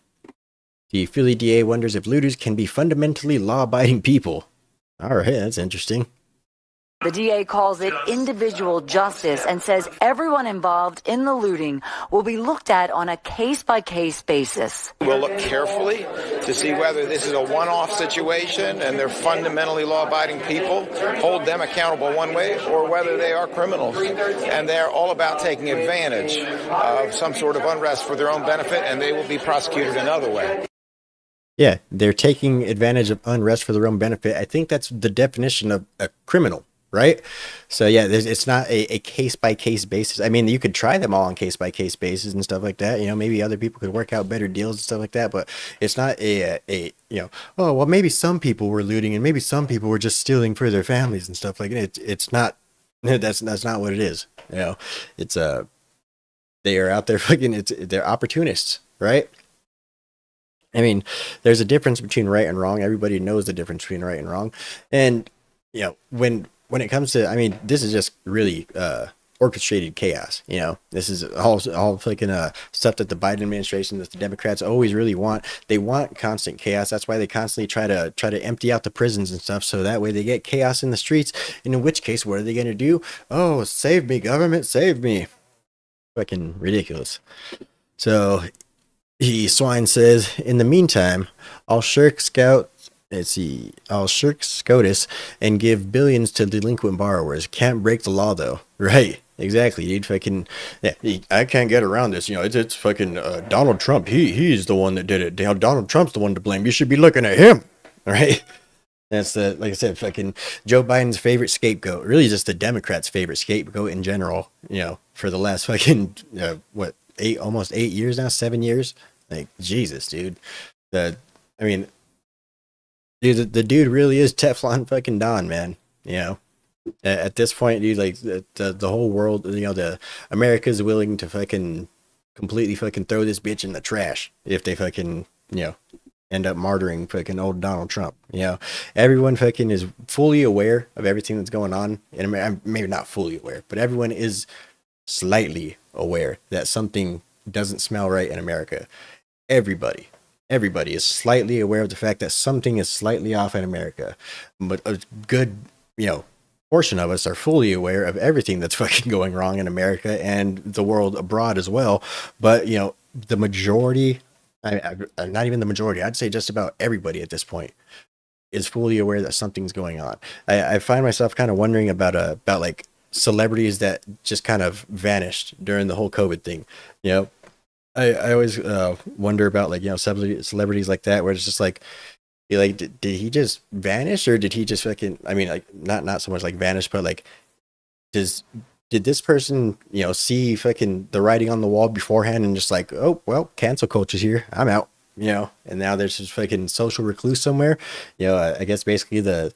The Philly DA wonders if looters can be fundamentally law-abiding people. All right, that's interesting. The DA calls it individual justice and says everyone involved in the looting will be looked at on a case-by-case basis. We'll look carefully to see whether this is a one-off situation and they're fundamentally law-abiding people, hold them accountable one way, or whether they are criminals and they're all about taking advantage of some sort of unrest for their own benefit, and they will be prosecuted another way. Yeah, they're taking advantage of unrest for their own benefit. I think that's the definition of a criminal, right? So yeah, it's not a case-by-case basis. I mean, you could try them all on case-by-case basis and stuff like that. Maybe other people could work out better deals and stuff like that, but it's not oh, well, maybe some people were looting and maybe some people were just stealing for their families and stuff like that. It's not, that's not what it is. It's they are out there fucking, they're opportunists, right? I mean, there's a difference between right and wrong. Everybody knows the difference between right and wrong. And, when it comes to, I mean, this is just really orchestrated chaos. This is all fucking stuff that the Biden administration, that the Democrats always really want. They want constant chaos. That's why they constantly try to empty out the prisons and stuff. So that way they get chaos in the streets. And in which case, what are they going to do? Oh, save me, government, save me. Fucking ridiculous. So Swine says, in the meantime, I'll shirk SCOTUS and give billions to delinquent borrowers. Can't break the law though. Right. Exactly. You'd fucking, I can't get around this. It's fucking Donald Trump. He's the one that did it. Donald Trump's the one to blame. You should be looking at him. Right. That's like I said, fucking Joe Biden's favorite scapegoat. Really just the Democrats' favorite scapegoat in general, for the last fucking, almost 8 years now, 7 years. Like, Jesus, dude. The dude really is Teflon fucking Don, man. At this point, dude, like the whole world, the America's willing to fucking completely fucking throw this bitch in the trash if they fucking, end up martyring fucking old Donald Trump. Everyone fucking is fully aware of everything that's going on. And maybe not fully aware, but everyone is slightly aware that something doesn't smell right in America. Everybody is slightly aware of the fact that something is slightly off in America, but a good, portion of us are fully aware of everything that's fucking going wrong in America and the world abroad as well. But, the majority, not even the majority, I'd say just about everybody at this point is fully aware that something's going on. I find myself kind of wondering about like celebrities that just kind of vanished during the whole COVID thing. I always wonder about like, celebrities like that, where it's just like, did he just vanish, or did he just fucking, I mean, like not so much like vanish, but like, did this person, see fucking the writing on the wall beforehand and just like, oh, well, cancel culture's here, I'm out. you know, and now there's just fucking social recluse somewhere. You know, I guess basically the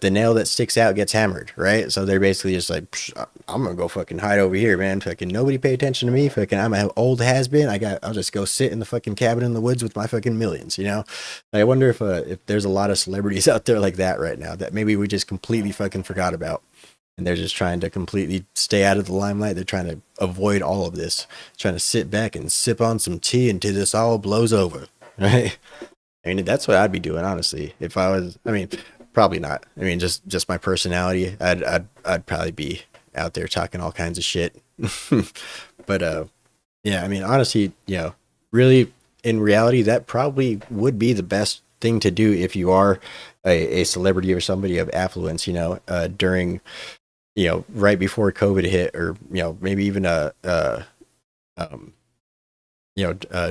nail that sticks out gets hammered, right? So they're basically just like, I'm gonna go fucking hide over here, man. Fucking nobody pay attention to me. Fucking I'm an old has been. I'll just go sit in the fucking cabin in the woods with my fucking millions, you know. I wonder if there's a lot of celebrities out there like that right now that maybe we just completely fucking forgot about. And they're just trying to completely stay out of the limelight. They're trying to avoid all of this, trying to sit back and sip on some tea until this all blows over, right? I mean, that's what I'd be doing, honestly. If I was, I mean, probably not. I mean, just my personality. I'd probably be out there talking all kinds of shit. But yeah, I mean, honestly, you know, really, in reality, that probably would be the best thing to do if you are a celebrity or somebody of affluence, you know, during, you know, right before COVID hit, or, you know, maybe even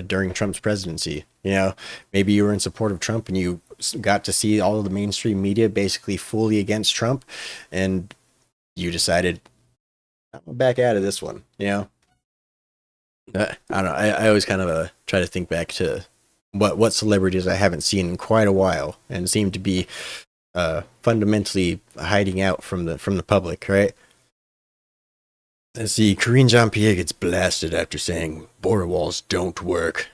during Trump's presidency. You know, maybe you were in support of Trump and you got to see all of the mainstream media basically fully against Trump, and you decided, I'm back out of this one. You know, I don't know. I always kind of try to think back to what celebrities I haven't seen in quite a while and seem to be fundamentally hiding out from the public, right? Let's see, Karine Jean-Pierre gets blasted after saying border walls don't work.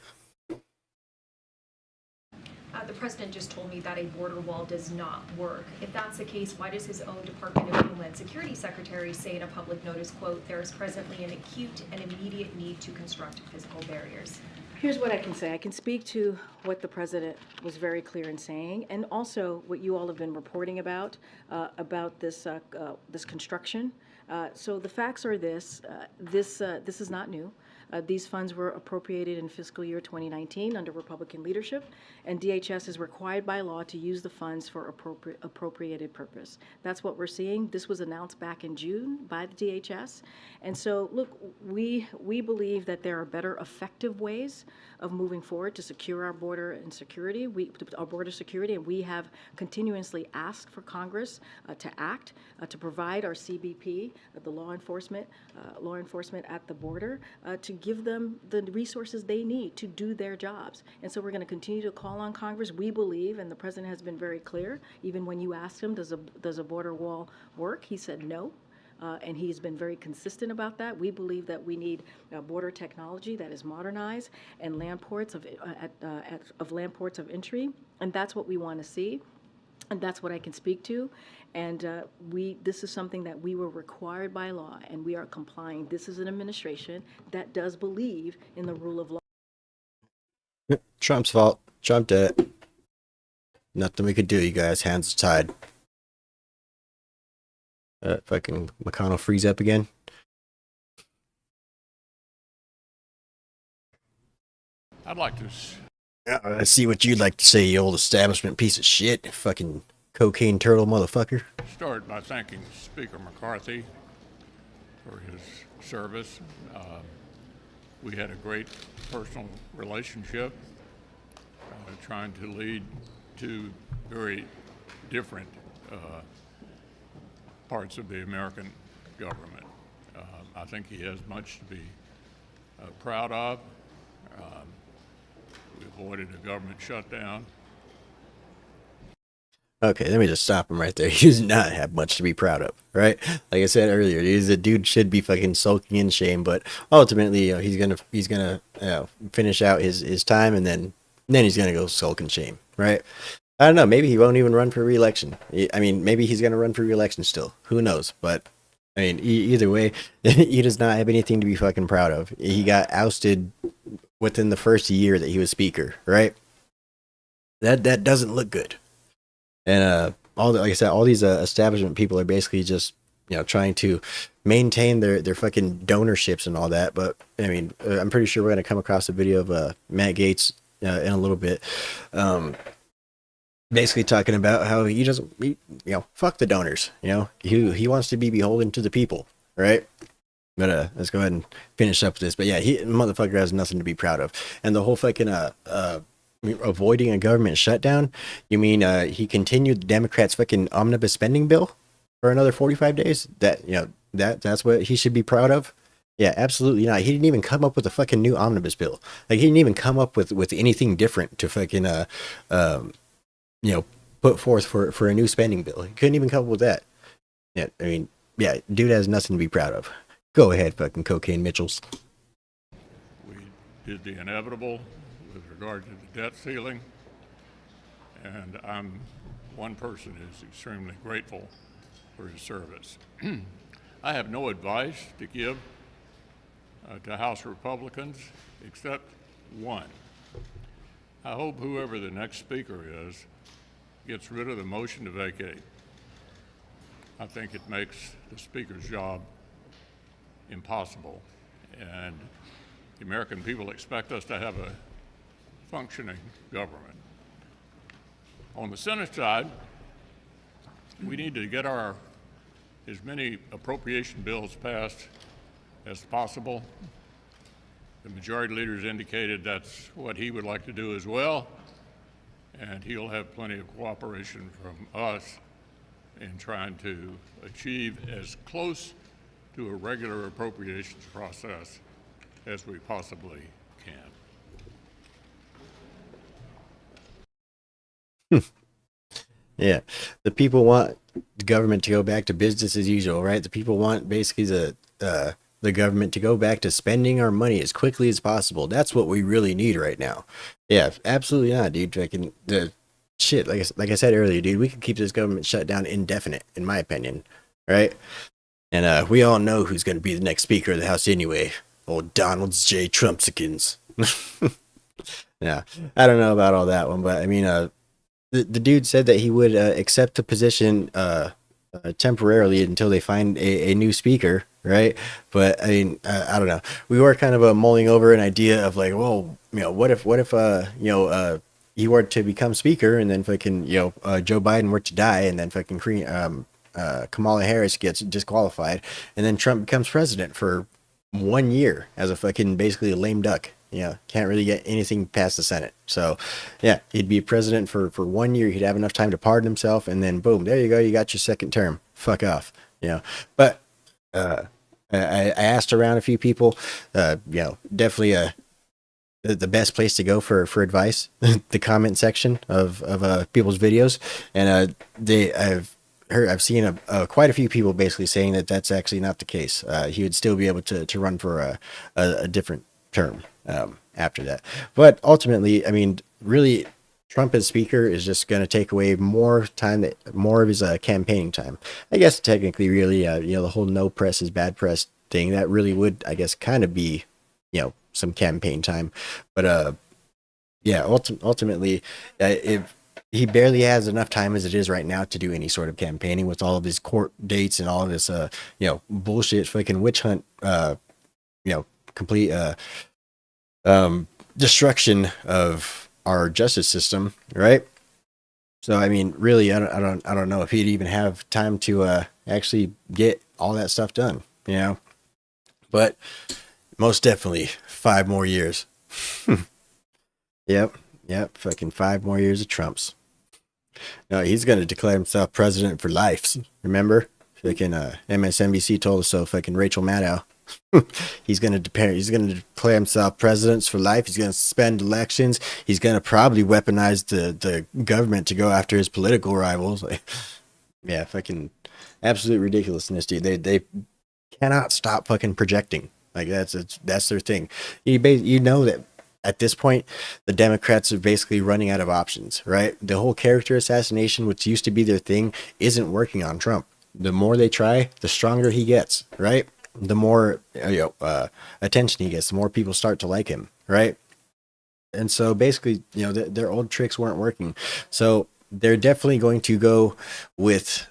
The president just told me that a border wall does not work. If that's the case, why does his own Department of Homeland Security secretary say in a public notice, quote, there is presently an acute and immediate need to construct physical barriers? Here's what I can say. I can speak to what the president was very clear in saying, and also what you all have been reporting about this this construction. So the facts are this: this is not new. These funds were appropriated in fiscal year 2019 under Republican leadership, and DHS is required by law to use the funds for appropriated purpose. That's what we're seeing. This was announced back in June by the DHS. And so, look, we believe that there are better effective ways of moving forward to secure our border and security, our border security, and we have continuously asked for Congress to act, to provide our CBP, the law enforcement at the border, to give them the resources they need to do their jobs. And so we're going to continue to call on Congress. We believe, and the president has been very clear, even when you asked him, does a border wall work? He said no. And he's been very consistent about that. We believe that we need border technology that is modernized and land ports of entry, and that's what we want to see. And that's what I can speak to. And this is something that we were required by law, and we are complying. This is an administration that does believe in the rule of law. Trump's fault. Trump did it. Nothing we could do, you guys. Hands tied. Fucking McConnell freeze up again. I'd like to I see what you'd like to say, you old establishment piece of shit. Fucking cocaine turtle motherfucker. start by thanking Speaker McCarthy for his service. We had a great personal relationship, trying to lead two very different parts of the American government. I think he has much to be proud of. We avoided a government shutdown. Okay, let me just stop him right there. He does not have much to be proud of, right? Like I said earlier, the dude should be fucking sulking in shame, but ultimately, he's gonna finish out his time, and then he's gonna go sulk in shame, right? I don't know. Maybe he won't even run for re-election. I mean, maybe he's gonna run for re-election still. Who knows? But I mean, either way, he does not have anything to be fucking proud of. He got ousted within the first year that he was speaker, right? That doesn't look good. And like I said, all these establishment people are basically just trying to maintain their fucking donorships and all that. But I mean, I'm pretty sure we're gonna come across a video of Matt Gaetz in a little bit, basically talking about how he doesn't, fuck the donors. He wants to be beholden to the people, right? But let's go ahead and finish up with this. But yeah, motherfucker has nothing to be proud of, and the whole fucking avoiding a government shutdown. You mean he continued the Democrats' fucking omnibus spending bill for another 45 days? That's what he should be proud of. Yeah, absolutely not. He didn't even come up with a fucking new omnibus bill. Like he didn't even come up with anything different to fucking um you know put forth for a new spending bill. He couldn't even come up with that. Yeah, I mean, yeah, dude has nothing to be proud of. Go ahead, fucking cocaine Mitchells. We did the inevitable with regard to the debt ceiling, and I'm one person who's extremely grateful for his service. I have no advice to give to House Republicans except one. I hope whoever the next speaker is gets rid of the motion to vacate. I think it makes the speaker's job impossible, and the American people expect us to have a functioning government. On the Senate side, we need to get as many appropriation bills passed as possible. The majority leader's indicated that's what he would like to do as well, and he'll have plenty of cooperation from us in trying to achieve as close to a regular appropriations process as we possibly can. Yeah, the people want the government to go back to business as usual, right? The people want basically the government to go back to spending our money as quickly as possible. That's what we really need right now. Yeah, absolutely not, dude. Fucking the shit, like I said earlier, dude. We could keep this government shut down indefinite, in my opinion, right? And we all know who's going to be the next Speaker of the House anyway. Old Donald J. Trumpsikins. Yeah, I don't know about all that one, but I mean, the dude said that he would accept the position temporarily until they find a new speaker, right? But I mean, I don't know. We were kind of mulling over an idea of like, well, what if he were to become speaker and then fucking Joe Biden were to die and then fucking Kamala Harris gets disqualified and then Trump becomes president for 1 year as a fucking basically a lame duck. Can't really get anything past the Senate. So, yeah, he'd be president for 1 year. He'd have enough time to pardon himself, and then boom, there you go. You got your second term. Fuck off. But I asked around a few people. Definitely the best place to go for advice, the comment section of people's videos, and I've seen quite a few people basically saying that that's actually not the case. He would still be able to run for a different term after that. But ultimately, I mean, really, Trump as speaker is just going to take away more of his campaigning time. I guess technically, really, the whole no press is bad press thing, that really would, I guess, kind of be, some campaign time. But yeah, ultimately, if he barely has enough time as it is right now to do any sort of campaigning with all of his court dates and all of this, bullshit fucking witch hunt, complete destruction of our justice system, right? So I mean, really, I don't know if he'd even have time to actually get all that stuff done, But most definitely 5 more years. Yep, fucking 5 more years of Trump's. No, he's gonna declare himself president for life. Remember, fucking MSNBC told us so. Fucking Rachel Maddow. He's gonna declare himself president for life. He's gonna suspend elections. He's gonna probably weaponize the government to go after his political rivals. Yeah, fucking absolute ridiculousness, dude. They cannot stop fucking projecting. Like that's their thing. You know that at this point, the Democrats are basically running out of options, right? The whole character assassination, which used to be their thing, isn't working on Trump. The more they try, the stronger he gets, right? The more attention he gets, the more people start to like him, right? And so basically, their old tricks weren't working. So they're definitely going to go with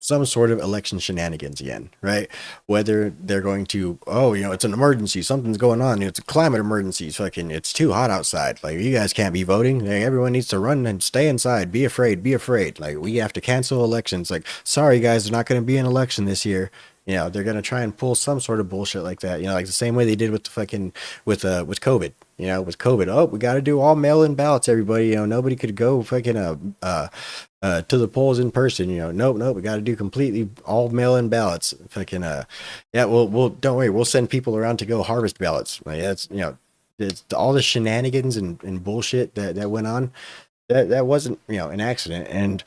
some sort of election shenanigans again, right? Whether they're going to, it's an emergency, something's going on, it's a climate emergency, fucking, it's too hot outside, like, you guys can't be voting, like, everyone needs to run and stay inside, be afraid, like, we have to cancel elections, like, sorry guys, there's not going to be an election this year. They're going to try and pull some sort of bullshit like that, like the same way they did with the fucking, with COVID, You know, with COVID, oh, we got to do all mail-in ballots, everybody. You know, nobody could go fucking to the polls in person. You know, nope, we got to do completely all mail-in ballots. Fucking yeah, we'll don't worry, we'll send people around to go harvest ballots. Like that's, you know, it's all the shenanigans and bullshit that went on. That wasn't, you know, an accident, and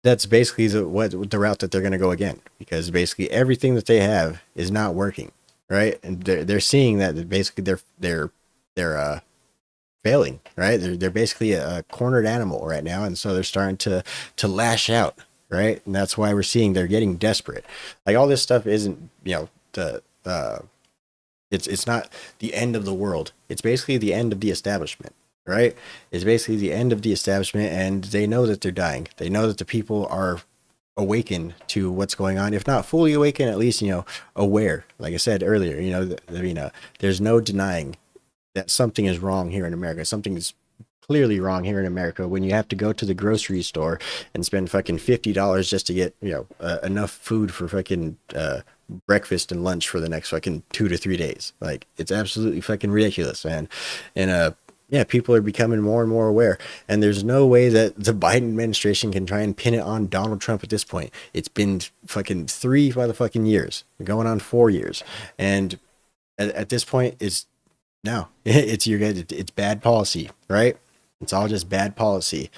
that's basically the route that they're going to go again, because basically everything that they have is not working, right? And they're seeing that basically they're failing, right? They're basically a cornered animal right now, and so they're starting to lash out, right? And that's why we're seeing they're getting desperate. Like all this stuff isn't, you know, it's not the end of the world. It's basically the end of the establishment, right? It's basically the end of the establishment, and they know that they're dying. They know that the people are awakened to what's going on, if not fully awakened, at least, you know, aware. Like I said earlier, you know, I mean, there's no denying that something is wrong here in America. Something is clearly wrong here in America when you have to go to the grocery store and spend fucking $50 just to get, you know, enough food for fucking breakfast and lunch for the next fucking 2 to 3 days. Like, it's absolutely fucking ridiculous, man. And yeah, people are becoming more and more aware, and there's no way that the Biden administration can try and pin it on Donald Trump at this point. It's been fucking 3 motherfucking years, going on 4 years, and at this point, it's no, it's your guys. It's bad policy, right? It's all just bad policy,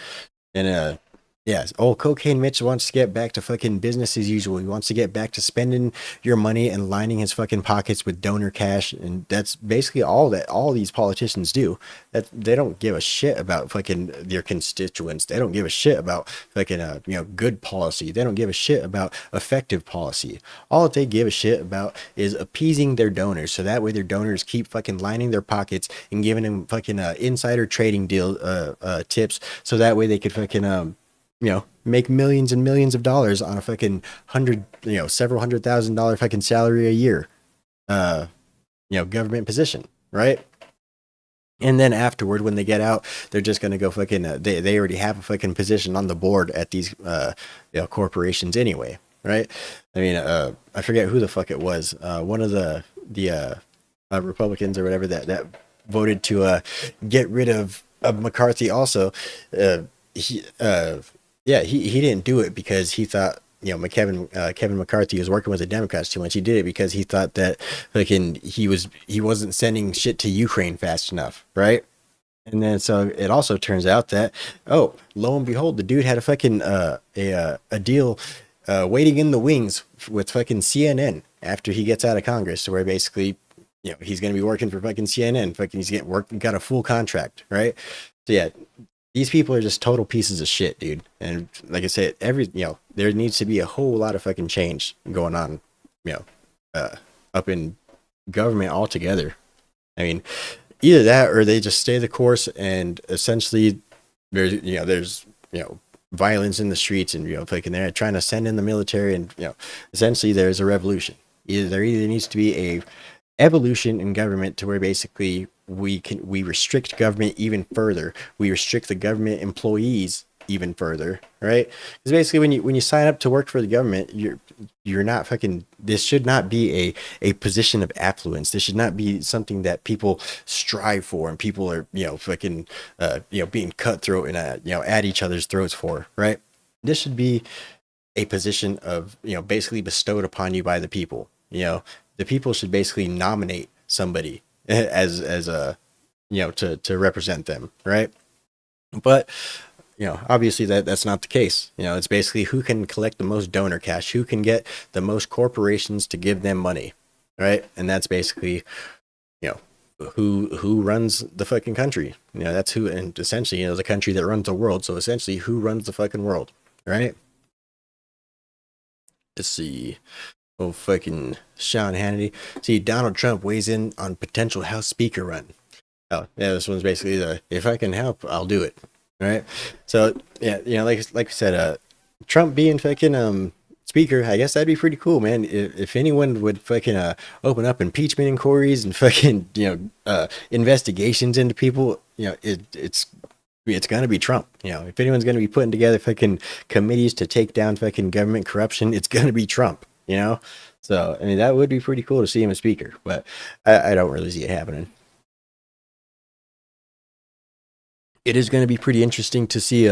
and yeah, old Cocaine Mitch wants to get back to fucking business as usual. He wants to get back to spending your money and lining his fucking pockets with donor cash. And that's basically all that all these politicians do. That they don't give a shit about fucking their constituents. They don't give a shit about fucking, you know, good policy. They don't give a shit about effective policy. All that they give a shit about is appeasing their donors. So that way their donors keep fucking lining their pockets and giving them fucking insider trading deal tips. So that way they could fucking, you know, make millions and millions of dollars on a fucking several $100,000 fucking salary a year, you know, government position, right? And then afterward, when they get out, they're just gonna go fucking. They already have a fucking position on the board at these you know, corporations anyway, right? I mean, I forget who the fuck it was. One of the Republicans or whatever that voted to get rid of McCarthy. Also, yeah, he didn't do it because he thought, you know, Kevin McCarthy was working with the Democrats too much. He did it because he thought that fucking he wasn't sending shit to Ukraine fast enough, right? And then so it also turns out that, oh, lo and behold, the dude had a fucking a deal waiting in the wings with fucking CNN after he gets out of Congress, to where basically, you know, he's gonna be working for fucking CNN. Fucking he's got a full contract, right? So yeah, these people are just total pieces of shit, dude. And like I said, you know, there needs to be a whole lot of fucking change going on, you know, up in government altogether. I mean, either that or they just stay the course, and essentially there's violence in the streets, and, you know, fucking they're trying to send in the military, and, you know, essentially there's a revolution. There either needs to be a evolution in government to where basically we restrict government even further. We restrict the government employees even further, right? Because basically when you sign up to work for the government, you're not fucking, this should not be a position of affluence. This should not be something that people strive for and people are, you know, fucking you know, being cutthroat and you know, at each other's throats for, right? This should be a position of, you know, basically bestowed upon you by the people. You know, the people should basically nominate somebody as a, you know, to represent them, right? But, you know, obviously that's not the case. You know, it's basically who can collect the most donor cash, who can get the most corporations to give them money, right? And that's basically, you know, who runs the fucking country. You know, that's who, and essentially, you know, the country that runs the world. So essentially, who runs the fucking world, right? Let's see. Oh, fucking Sean Hannity. See, Donald Trump weighs in on potential House Speaker run. Oh, yeah, this one's basically if I can help, I'll do it. Right? So, yeah, you know, like I said, Trump being fucking Speaker, I guess that'd be pretty cool, man. If anyone would fucking open up impeachment inquiries and fucking, you know, investigations into people, you know, it's gonna be Trump. You know, if anyone's gonna be putting together fucking committees to take down fucking government corruption, it's gonna be Trump. You know, so I mean that would be pretty cool to see him as Speaker, but I don't really see it happening. it is going to be pretty interesting to see,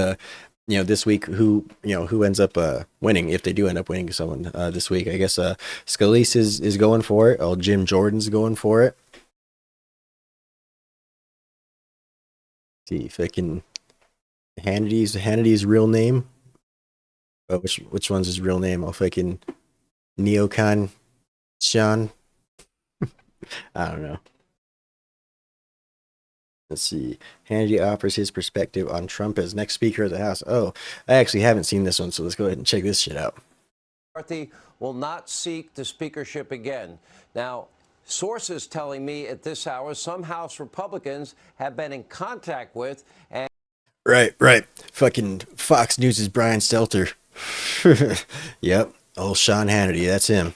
this week who ends up winning, if they do end up winning someone this week. I guess Scalise is going for it. Oh, Jim Jordan's going for it. See if I can. Hannity's real name. Oh, which one's his real name? I'll fucking Neocon Sean. I don't know. Let's see. Hannity offers his perspective on Trump as next Speaker of the House. Oh, I actually haven't seen this one, so let's go ahead and check this shit out. McCarthy will not seek the speakership again. Now, sources telling me at this hour some House Republicans have been in contact with and Right. Fucking Fox News' Brian Stelter. Yep. Old Sean Hannity, that's him.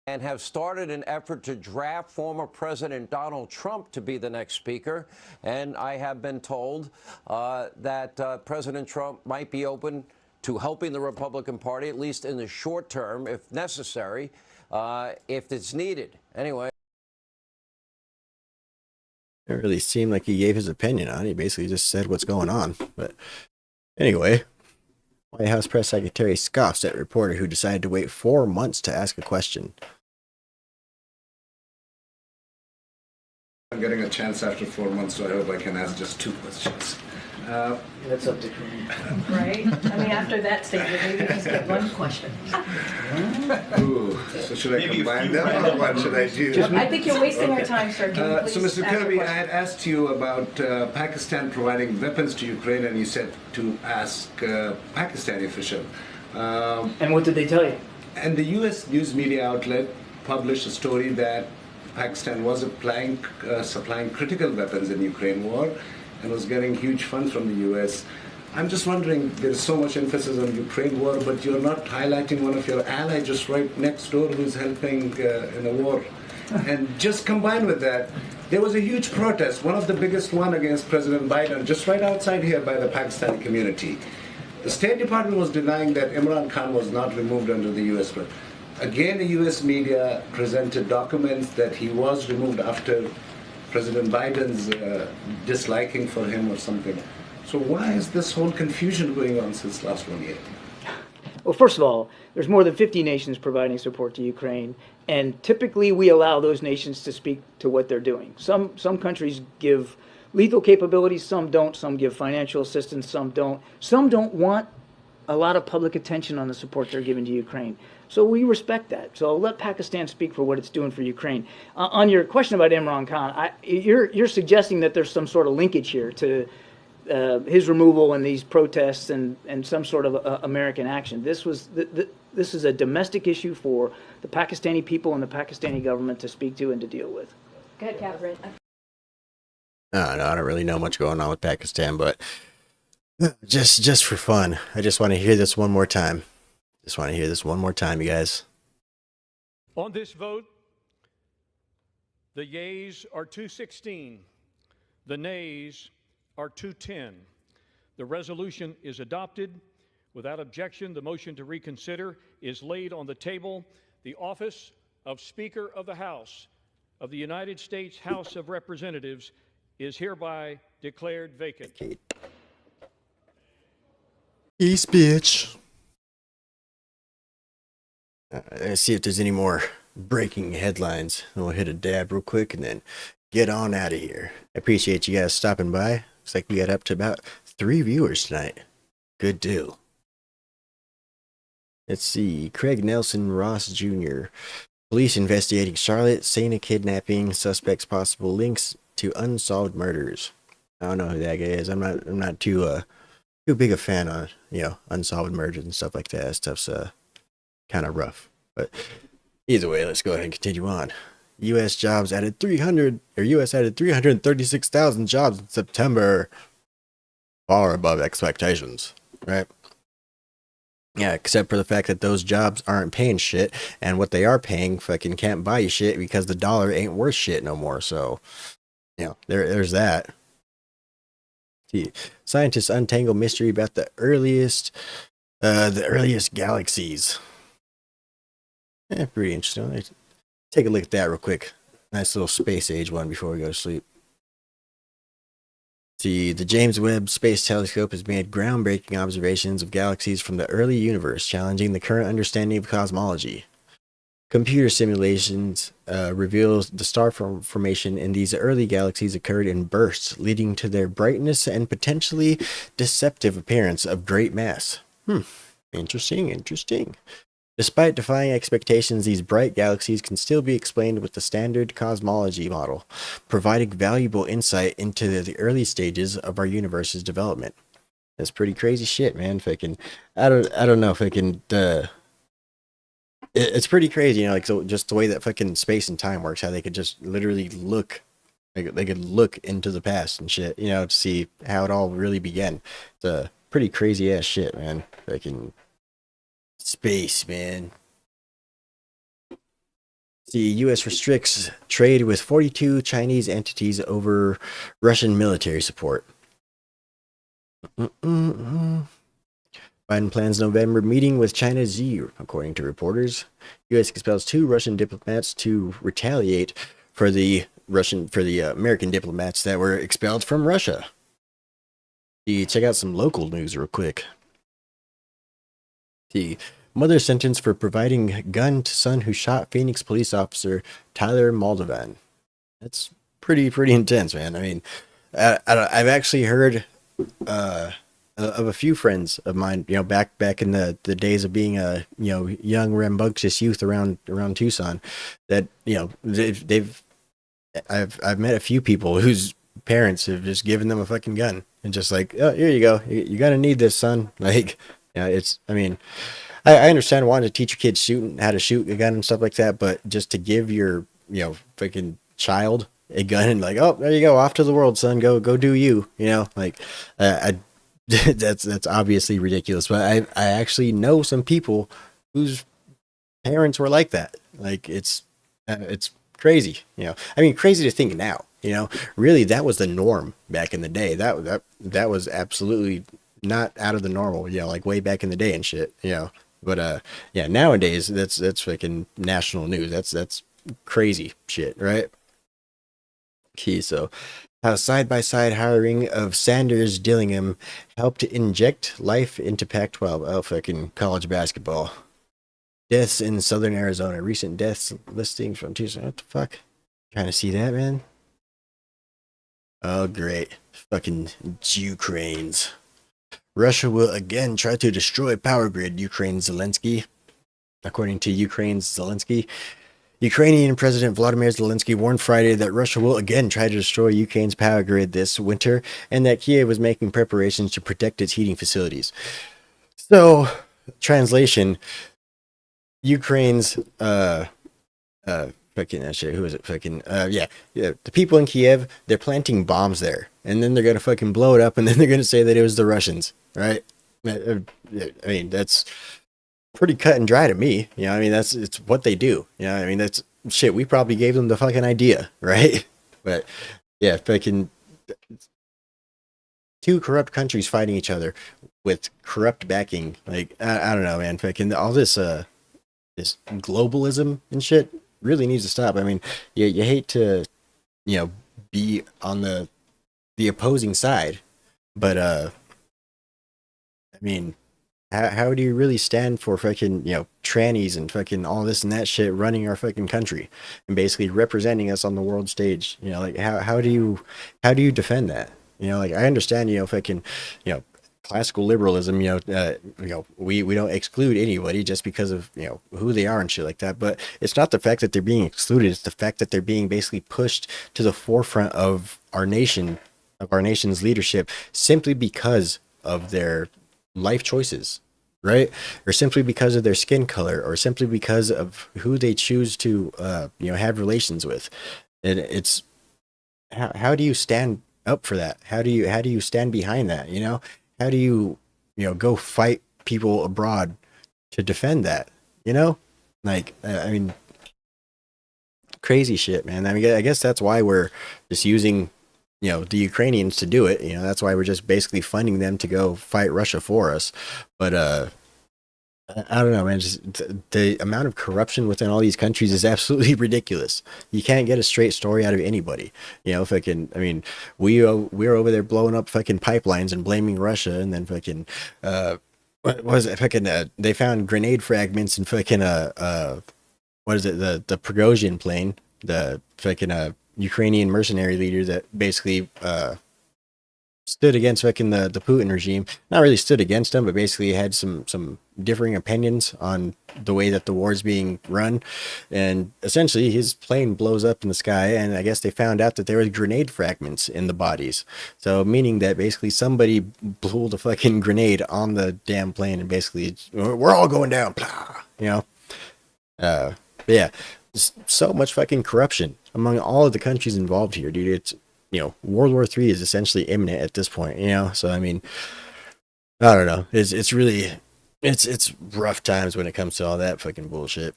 and have started an effort to draft former President Donald Trump to be the next speaker. And I have been told that President Trump might be open to helping the Republican Party, at least in the short term, if necessary, if it's needed. Anyway. It really seemed like he gave his opinion on it. He basically just said what's going on. But anyway, White House Press Secretary scoffs at reporter who decided to wait 4 months to ask a question. I'm getting a chance after 4 months, so I hope I can ask just 2 questions. That's up to Kareem. Right? I mean, after that statement, maybe just get one question. Ooh, so should I combine them, or what should I do? I think you're wasting our time, sir. Can you please So, Mr. ask your Kirby, I question? had asked you about Pakistan providing weapons to Ukraine, and you said to ask Pakistani official. And what did they tell you? And the U.S. news media outlet published a story that Pakistan was supplying critical weapons in Ukraine war and was getting huge funds from the U.S. I'm just wondering, there is so much emphasis on Ukraine war, but you're not highlighting one of your allies just right next door who's helping in the war. And just combined with that, there was a huge protest, one of the biggest one against President Biden, just right outside here by the Pakistani community. The State Department was denying that Imran Khan was not removed under the U.S. But again, the U.S. media presented documents that he was removed after President Biden's disliking for him or something. So why is this whole confusion going on since last 1 year? Well, first of all, there's more than 50 nations providing support to Ukraine, and typically we allow those nations to speak to what they're doing. Some countries give lethal capabilities, some don't. Some give financial assistance, some don't. Some don't want a lot of public attention on the support they're giving to Ukraine. So we respect that. So I'll let Pakistan speak for what it's doing for Ukraine. On your question about Imran Khan, you're suggesting that there's some sort of linkage here to his removal and these protests and some sort of American action. This is a domestic issue for the Pakistani people and the Pakistani government to speak to and to deal with. Go ahead, Catherine. No, I don't really know much going on with Pakistan, but just for fun, I just want to hear this one more time. Just want to hear this one more time, you guys. On this vote, the yeas are 216, the nays are 210. The resolution is adopted. Without objection, the motion to reconsider is laid on the table. The office of Speaker of the House of the United States House of Representatives is hereby declared vacant. Peace, bitch. Let's see if there's any more breaking headlines. We'll hit a dab real quick and then get on out of here. I appreciate you guys stopping by. Looks like we got up to about 3 viewers tonight. Good deal. Let's see. Craig Nelson Ross Jr. Police investigating Charlotte Sena kidnapping. Suspects possible links to unsolved murders. I don't know who that guy is. I'm not too big a fan of unsolved murders and stuff like that. That stuff's kind of rough. But either way, let's go ahead and continue on. U.S. added 336,000 jobs in September. Far above expectations, right? Yeah, except for the fact that those jobs aren't paying shit, and what they are paying fucking can't buy you shit because the dollar ain't worth shit no more. So, there's that. See, scientists untangle mystery about the earliest galaxies. Pretty interesting. Let's take a look at that real quick. Nice little space age one before we go to sleep. See, the James Webb Space Telescope has made groundbreaking observations of galaxies from the early universe, challenging the current understanding of cosmology. Computer simulations reveal the star formation in these early galaxies occurred in bursts, leading to their brightness and potentially deceptive appearance of great mass. Interesting, interesting. Despite defying expectations, these bright galaxies can still be explained with the standard cosmology model, providing valuable insight into the early stages of our universe's development. That's pretty crazy shit, man. Fucking, I don't know if I can. It's pretty crazy, you know, like so just the way that fucking space and time works, how they could just literally look, like they could look into the past and shit, you know, to see how it all really began. It's a pretty crazy ass shit, man. Fucking space, man. The U.S. restricts trade with 42 Chinese entities over Russian military support. Biden plans November meeting with China Xi, according to reporters. U.S. expels 2 Russian diplomats to retaliate for the American diplomats that were expelled from Russia. Check out some local news real quick. The mother sentenced for providing gun to son who shot Phoenix police officer Tyler Moldovan. That's pretty intense, man. I mean, I've actually heard of a few friends of mine, you know, back in the days of being a, you know, young rambunctious youth around Tucson, that, you know, I've met a few people whose parents have just given them a fucking gun and just like, oh, here you go, you're gonna need this, son. Like, yeah, it's, I mean, I understand wanting to teach your kids how to shoot a gun and stuff like that, but just to give your, you know, fucking child a gun and like, oh, there you go, off to the world, son, go do you, you know, like, that's obviously ridiculous. But I actually know some people whose parents were like that. Like, it's crazy, you know. I mean, crazy to think now, you know. Really, that was the norm back in the day. That was absolutely not out of the normal, you know, like way back in the day and shit, you know. But yeah, nowadays that's fucking national news. That's crazy shit, right? Okay, so how side-by-side hiring of Sanders Dillingham helped inject life into Pac-12. Oh, fucking college basketball. Deaths in southern Arizona. Recent deaths listings from Tuesday. What the fuck? Trying to see that, man? Oh, great. Fucking Ukraines. Russia will again try to destroy power grid, Ukraine Zelensky. According to Ukraine's Zelensky, Ukrainian President Volodymyr Zelensky warned Friday that Russia will again try to destroy Ukraine's power grid this winter and that Kiev was making preparations to protect its heating facilities. So, translation, Ukraine's fucking shit, who is it? Fucking yeah, the people in Kiev, they're planting bombs there, and then they're gonna fucking blow it up, and then they're gonna say that it was the Russians, right? I mean, that's pretty cut and dry to me. You know, I mean, it's what they do. You know, I mean, that's shit. We probably gave them the fucking idea, right? But yeah, fucking 2 corrupt countries fighting each other with corrupt backing. Like, I don't know, man. Fucking all this this globalism and shit really needs to stop. I mean, you hate to, you know, be on the opposing side, but I mean, how do you really stand for fucking, you know, trannies and fucking all this and that shit running our fucking country and basically representing us on the world stage? You know, like how do you defend that? You know, like I understand, you know, fucking, you know, classical liberalism, you know, we don't exclude anybody just because of, you know, who they are and shit like that. But it's not the fact that they're being excluded; it's the fact that they're being basically pushed to the forefront of our nation, of our nation's leadership, simply because of their life choices, right? Or simply because of their skin color, or simply because of who they choose to, you know, have relations with. And it's how do you stand up for that? How do you stand behind that? You know, how do you know, go fight people abroad to defend that? You know, like I mean, crazy shit, man. I mean, I guess that's why we're just using, you know, the Ukrainians to do it. You know, that's why we're just basically funding them to go fight Russia for us. But I don't know, man. Just the amount of corruption within all these countries is absolutely ridiculous. You can't get a straight story out of anybody. You know, fucking. I mean, we're over there blowing up fucking pipelines and blaming Russia, and then fucking, what was it? Fucking, they found grenade fragments in fucking what is it? The Prigozhin plane, the fucking Ukrainian mercenary leader that basically stood against fucking the Putin regime. Not really stood against him, but basically had some differing opinions on the way that the war is being run. And essentially his plane blows up in the sky, and I guess they found out that there were grenade fragments in the bodies. So meaning that basically somebody blew the fucking grenade on the damn plane, and basically we're all going down, blah, you know. Yeah, so much fucking corruption among all of the countries involved here, dude. It's, you know, World War III is essentially imminent at this point, you know. So I mean, I don't know. It's really it's rough times when it comes to all that fucking bullshit.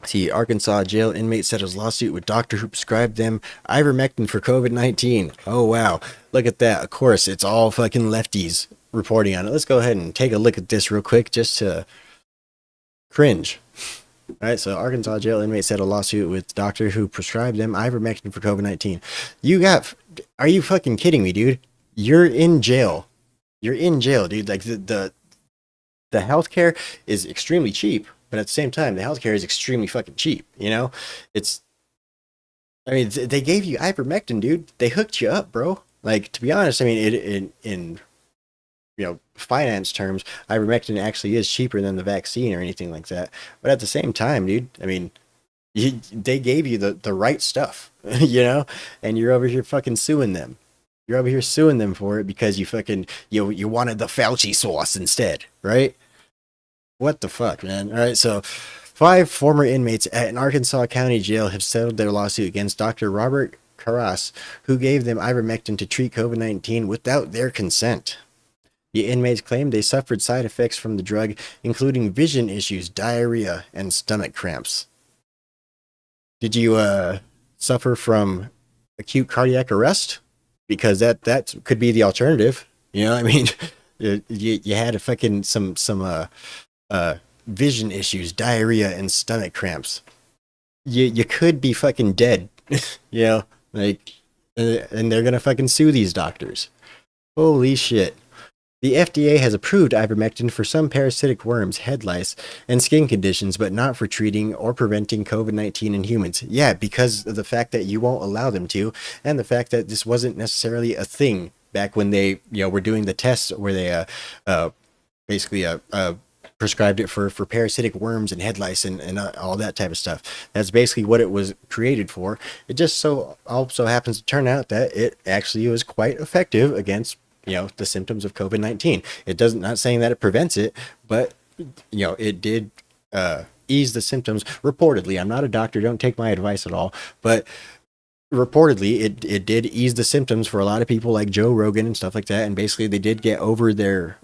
See, Arkansas jail inmate settles lawsuit with doctor who prescribed them ivermectin for COVID-19. Oh wow, look at that. Of course, it's all fucking lefties reporting on it. Let's go ahead and take a look at this real quick, just to cringe. All right, so Arkansas jail inmate settled a lawsuit with doctor who prescribed them ivermectin for COVID-19. Are you fucking kidding me, dude? You're in jail. You're in jail, dude. Like the healthcare is extremely cheap, but at the same time, the healthcare is extremely fucking cheap. You know, I mean, they gave you ivermectin, dude. They hooked you up, bro. Like, to be honest, I mean, in you know, finance terms, ivermectin actually is cheaper than the vaccine or anything like that. But at the same time, dude, I mean, they gave you the right stuff, you know, and you're over here fucking suing them. You're over here suing them for it because you fucking, you wanted the Fauci sauce instead, right? What the fuck, man? All right, so 5 former inmates at an Arkansas County jail have settled their lawsuit against Dr. Robert Carras, who gave them ivermectin to treat COVID-19 without their consent. The inmates claimed they suffered side effects from the drug, including vision issues, diarrhea, and stomach cramps. Did you suffer from acute cardiac arrest? Because that could be the alternative. You know, I mean, you had a fucking some vision issues, diarrhea, and stomach cramps. You could be fucking dead. You know, like, and they're gonna fucking sue these doctors. Holy shit. The FDA has approved ivermectin for some parasitic worms, head lice, and skin conditions, but not for treating or preventing COVID-19 in humans. Yeah, because of the fact that you won't allow them to, and the fact that this wasn't necessarily a thing back when they, were doing the tests where they basically prescribed it for parasitic worms and head lice and all that type of stuff. That's basically what it was created for. It just also happens to turn out that it actually was quite effective against the symptoms of COVID-19. It doesn't, not saying that it prevents it, but it did ease the symptoms. Reportedly, I'm not a doctor, don't take my advice at all, but reportedly it did ease the symptoms for a lot of people like Joe Rogan and stuff like that, and basically they did get over their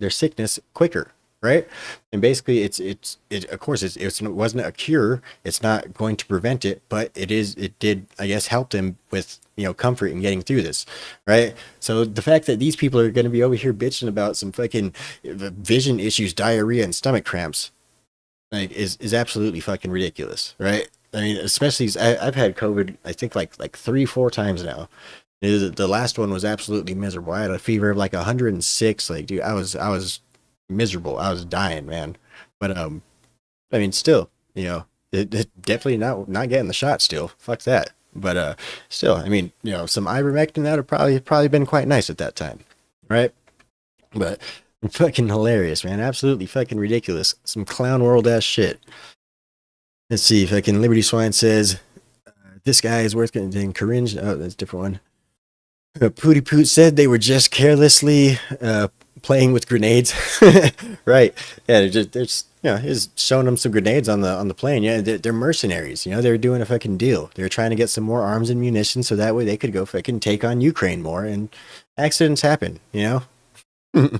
sickness quicker, right? And basically it of course it wasn't a cure, it's not going to prevent it, but it did, I guess, help them with comfort in getting through this, right? So the fact that these people are going to be over here bitching about some fucking vision issues, diarrhea, and stomach cramps, like, is absolutely fucking ridiculous, right? I mean, especially I've had COVID, I think like 3-4 times now. The last one was absolutely miserable. I had a fever of like 106. Like, dude, I was miserable. I was dying, man. But I mean, still, it definitely not getting the shot. Still, fuck that. But still, I mean, some ivermectin, that would probably been quite nice at that time, right? But fucking hilarious, man. Absolutely fucking ridiculous. Some clown world ass shit. Let's see. Fucking Liberty Swine says this guy is worth getting cringe. Oh, that's a different one. Pooty Poot said they were just carelessly playing with grenades. Right. Yeah, they're just he's showing them some grenades on the plane. Yeah, they're mercenaries. They're doing a fucking deal. They're trying to get some more arms and munitions so that way they could go fucking take on Ukraine more, and accidents happen, And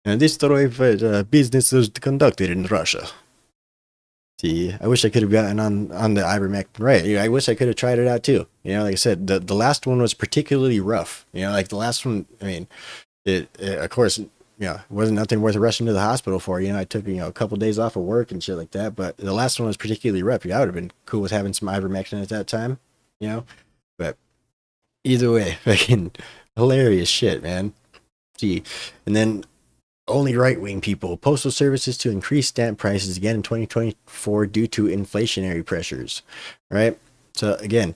this story of business was conducted in Russia. See, I wish I could have gotten on the ivermectin. Right. I wish I could have tried it out too. Like I said, the last one was particularly rough. Like the last one, I mean, it of course, it wasn't nothing worth rushing to the hospital for. I took, a couple days off of work and shit like that. But the last one was particularly rough. I would have been cool with having some ivermectin at that time, you know. But either way, fucking hilarious shit, man. See, and then only right-wing people. Postal services to increase stamp prices again in 2024 due to inflationary pressures. Right. So again,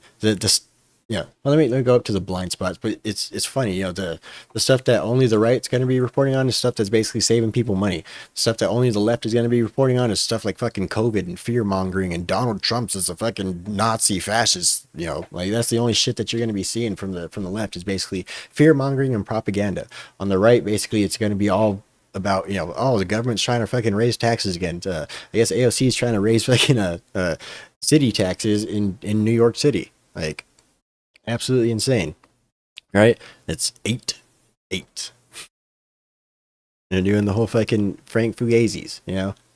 yeah. Well, let me go up to the blind spots, but it's funny, the stuff that only the right's going to be reporting on is stuff that's basically saving people money. Stuff that only the left is going to be reporting on is stuff like fucking COVID and fear mongering and Donald Trump's is a fucking Nazi fascist. Like that's the only shit that you're going to be seeing from the left is basically fear mongering and propaganda. On the right, basically, it's going to be all about the government's trying to fucking raise taxes again. I guess AOC is trying to raise fucking city taxes in New York City, like. Absolutely insane, right? It's 8-8. They're doing the whole fucking Frank Fugazis,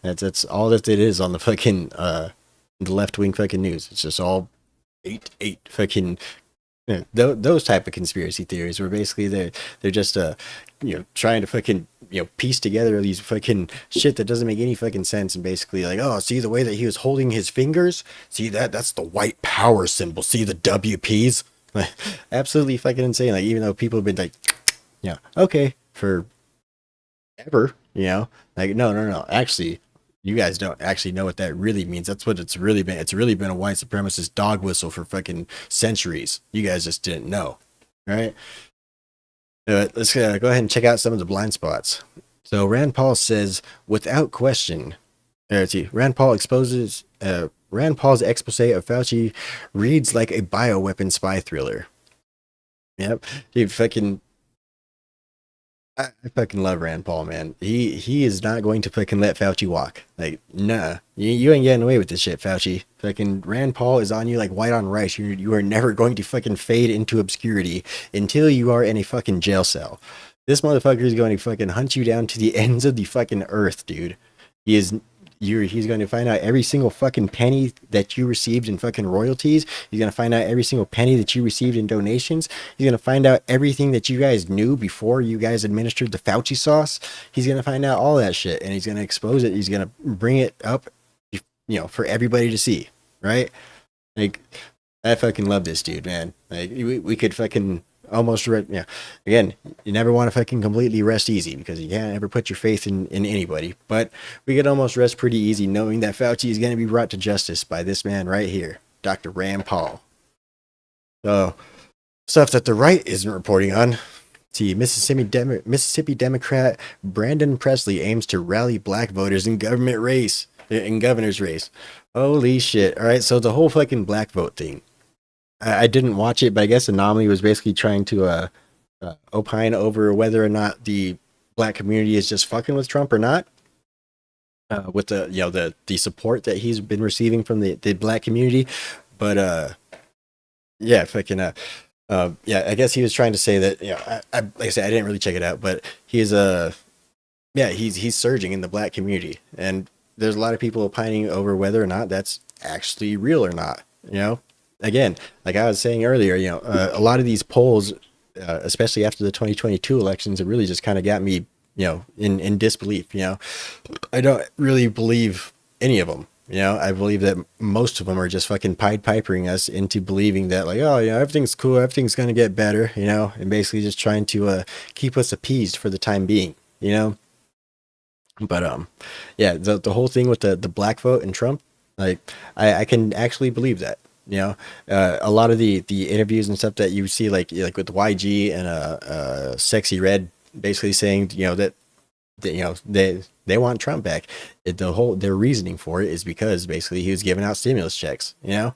That's all that it is on the fucking the left wing fucking news. It's just all 8-8 fucking those type of conspiracy theories where basically they're just trying to fucking piece together these fucking shit that doesn't make any fucking sense, and basically like, oh, see the way that he was holding his fingers, see that's the white power symbol, see the WPs. Absolutely fucking insane. Like, even though people have been like, okay, for ever, like, no. Actually, you guys don't actually know what that really means. That's what it's really been. It's really been a white supremacist dog whistle for fucking centuries. You guys just didn't know, right? Let's go ahead and check out some of the blind spots. So Rand Paul says, without question, Rand Paul exposes. Rand Paul's expose of Fauci reads like a bioweapon spy thriller. Yep, dude, I fucking love Rand Paul, man. He is not going to fucking let Fauci walk. Like, nah, you ain't getting away with this shit, Fauci. Fucking Rand Paul is on you like white on rice. You are never going to fucking fade into obscurity until you are in a fucking jail cell. This motherfucker is going to fucking hunt you down to the ends of the fucking earth, dude. He's going to find out every single fucking penny that you received in fucking royalties. He's going to find out every single penny that you received in donations. He's going to find out everything that you guys knew before you guys administered the Fauci sauce. He's going to find out all that shit, and he's going to expose it. He's going to bring it up, for everybody to see, right? Like, I fucking love this dude, man. Like, we could fucking almost again, you never want to fucking completely rest easy because you can't ever put your faith in anybody, but we could almost rest pretty easy knowing that Fauci is going to be brought to justice by this man right here, Dr. Rand Paul. So stuff that the right isn't reporting on. See, Mississippi Democrat Brandon Presley aims to rally black voters in governor's race. Holy shit. All right, so the whole fucking black vote thing, I didn't watch it, but I guess Anomaly was basically trying to opine over whether or not the black community is just fucking with Trump or not. With the support that he's been receiving from the black community, but yeah, fucking I guess he was trying to say that I like I said, I didn't really check it out, but he's he's surging in the black community, and there's a lot of people opining over whether or not that's actually real or not. Again, like I was saying earlier, a lot of these polls, especially after the 2022 elections, it really just kind of got me, in disbelief. I don't really believe any of them. I believe that most of them are just fucking Pied Pipering us into believing that, like, oh, everything's cool, everything's going to get better, and basically just trying to keep us appeased for the time being, But, yeah, the whole thing with the black vote and Trump, like, I can actually believe that. A lot of the interviews and stuff that you see, like with YG and Sexy Red, basically saying that they want Trump back. Their reasoning for it is because basically he was giving out stimulus checks. Yeah,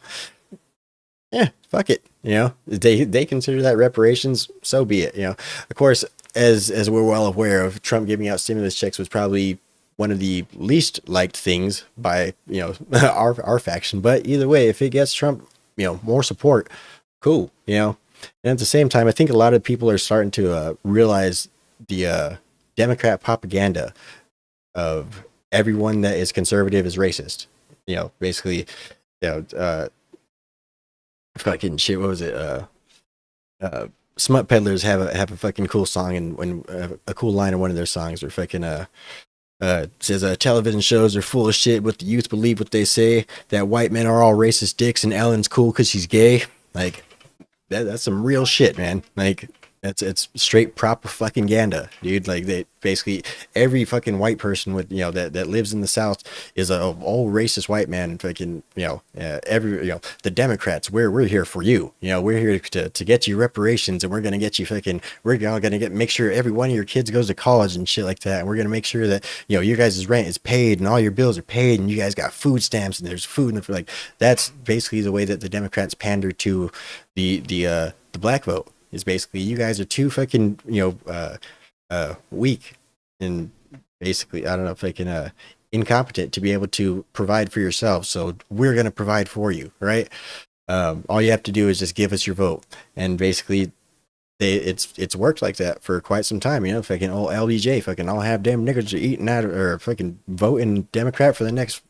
fuck it. They consider that reparations. So be it. Of course, as we're well aware of, Trump giving out stimulus checks was probably one of the least liked things by our faction, but either way, if it gets Trump more support, cool. And at the same time, I think a lot of people are starting to realize the Democrat propaganda of everyone that is conservative is racist. Basically, fucking shit. What was it? Smut Peddlers have a fucking cool song, and when a cool line in one of their songs, or fucking says television shows are full of shit. What the youth believe what they say. That white men are all racist dicks, and Ellen's cool because she's gay. Like that's some real shit, man. Like it's straight proper fucking ganda, dude. Like they basically every fucking white person with that lives in the South is a old racist white man. Fucking every the Democrats, we're here for you. We're here to get you reparations, and we're gonna get you fucking. We're all gonna make sure every one of your kids goes to college and shit like that. And we're gonna make sure that your guys' rent is paid and all your bills are paid, and you guys got food stamps and there's food. And like that's basically the way that the Democrats pander to the black vote. Is basically you guys are too fucking weak and basically I don't know if I can incompetent to be able to provide for yourselves, so we're gonna provide for you, right? All you have to do is just give us your vote, and basically it's worked like that for quite some time. Fucking old LBJ, fucking I'll have damn niggers are eating out or fucking voting Democrat for the next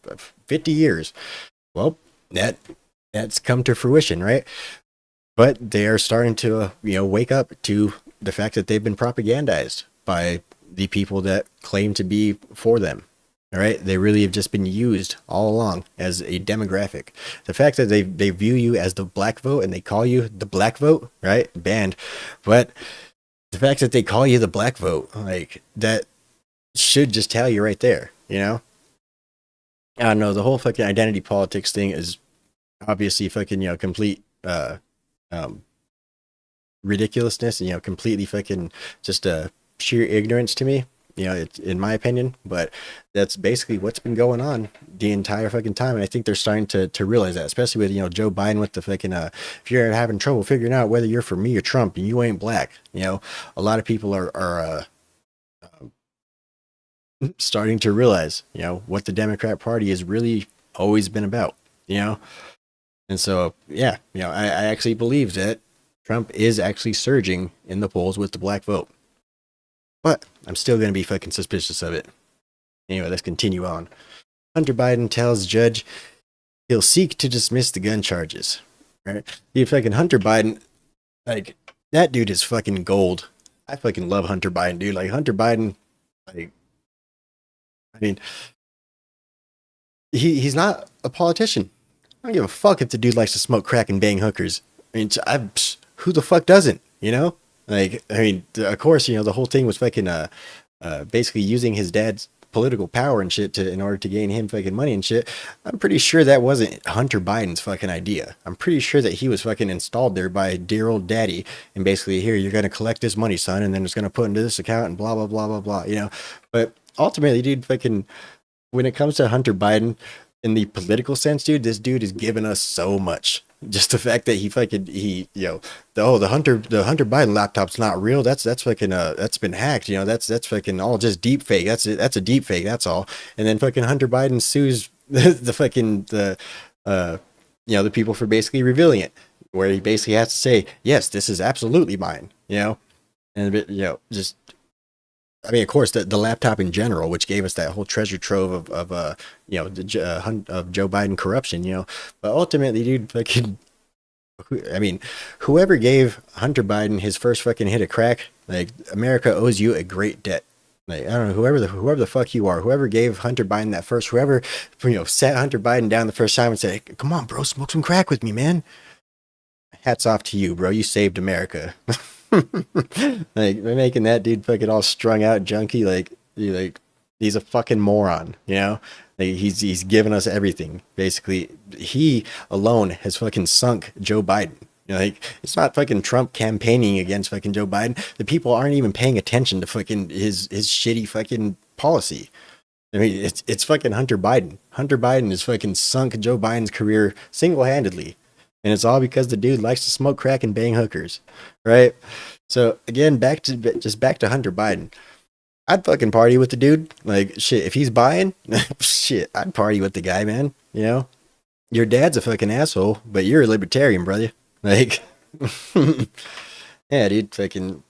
50 years. Well, that's come to fruition, right? But they are starting to, wake up to the fact that they've been propagandized by the people that claim to be for them. All right, they really have just been used all along as a demographic. The fact that they view you as the black vote and they call you the black vote, right? Banned. But the fact that they call you the black vote, like that should just tell you right there, I don't know. The whole fucking identity politics thing is obviously fucking, complete ridiculousness and completely fucking just sheer ignorance to me, it's in my opinion. But that's basically what's been going on the entire fucking time, and I think they're starting to realize that, especially with Joe Biden with the fucking if you're having trouble figuring out whether you're for me or Trump and you ain't black, a lot of people are starting to realize what the Democrat Party has really always been about. And so, yeah, I actually believe that Trump is actually surging in the polls with the black vote. But I'm still going to be fucking suspicious of it. Anyway, let's continue on. Hunter Biden tells judge he'll seek to dismiss the gun charges. Right? Dude, fucking Hunter Biden, like, that dude is fucking gold. I fucking love Hunter Biden, dude. Like, Hunter Biden, like, I mean, he's not a politician. I don't give a fuck if the dude likes to smoke crack and bang hookers. I mean, who the fuck doesn't, Like, I mean, of course, the whole thing was fucking, basically using his dad's political power and shit in order to gain him fucking money and shit. I'm pretty sure that wasn't Hunter Biden's fucking idea. I'm pretty sure that he was fucking installed there by dear old daddy and basically, here, you're going to collect this money, son, and then it's going to put into this account and blah, blah, blah, blah, blah, But ultimately, dude, fucking, when it comes to Hunter Biden, in the political sense, dude, this dude has given us so much. Just the fact that the Hunter Biden laptop's not real. That's fucking that's been hacked. That's fucking all just deep fake. That's a deep fake. That's all. And then fucking Hunter Biden sues the people for basically revealing it, where he basically has to say, yes, this is absolutely mine. And just. I mean, of course, the laptop in general, which gave us that whole treasure trove of Joe Biden corruption, But ultimately, dude, fucking, I mean, whoever gave Hunter Biden his first fucking hit of crack, like, America owes you a great debt. Like, I don't know, whoever the fuck you are, whoever gave Hunter Biden that first, whoever sat Hunter Biden down the first time and said, hey, come on, bro, smoke some crack with me, man. Hats off to you, bro. You saved America. Like, we're making that dude fucking all strung out junkie, like he's a fucking moron, Like, he's given us everything. Basically, he alone has fucking sunk Joe Biden. Like, it's not fucking Trump campaigning against fucking Joe Biden. The people aren't even paying attention to fucking his shitty fucking policy. I mean, it's fucking Hunter Biden. Hunter Biden has fucking sunk Joe Biden's career single-handedly. And it's all because the dude likes to smoke crack and bang hookers, right? So again, back to Hunter Biden. I'd fucking party with the dude. Like, shit, if he's buying, shit, I'd party with the guy, man. Your dad's a fucking asshole, but you're a libertarian, brother. Like, yeah, dude, fucking,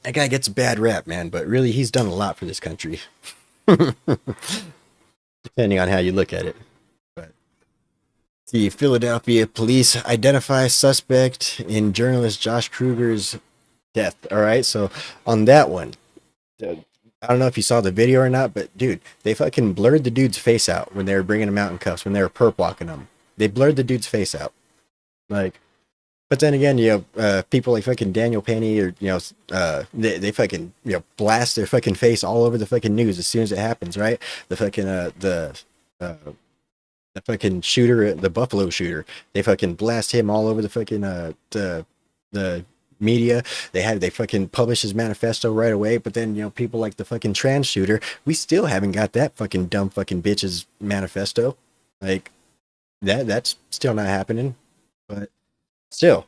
that guy gets a bad rap, man. But really, he's done a lot for this country, depending on how you look at it. The Philadelphia police identify suspect in journalist Josh Kruger's death. All right, so on that one, I don't know if you saw the video or not, but dude, they fucking blurred the dude's face out when they were bringing him out in cuffs, when they were perp walking him. They blurred the dude's face out. Like, but then again, people like fucking Daniel Penny or, they fucking, blast their fucking face all over the fucking news as soon as it happens, right? The fucking, the fucking shooter, the Buffalo shooter, they fucking blast him all over the fucking, the media. They fucking publish his manifesto right away, but then, people like the fucking trans shooter, we still haven't got that fucking dumb fucking bitch's manifesto. Like, that's still not happening, but still,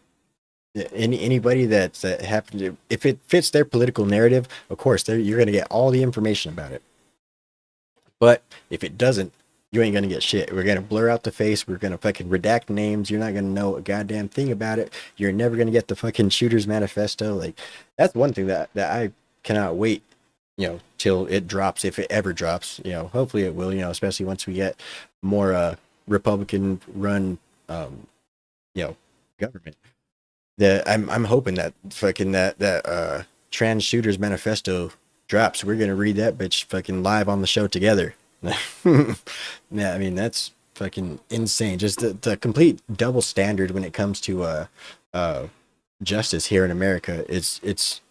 anybody that happens to, if it fits their political narrative, of course, you're going to get all the information about it. But if it doesn't, you ain't going to get shit. We're going to blur out the face. We're going to fucking redact names. You're not going to know a goddamn thing about it. You're never going to get the fucking shooter's manifesto. Like, that's one thing that I cannot wait, till it drops, if it ever drops. Hopefully it will, especially once we get more Republican run, government. I'm hoping that fucking that trans shooters manifesto drops. We're gonna read that bitch fucking live on the show together. Yeah, I mean, that's fucking insane. Just the complete double standard when it comes to justice here in America. It's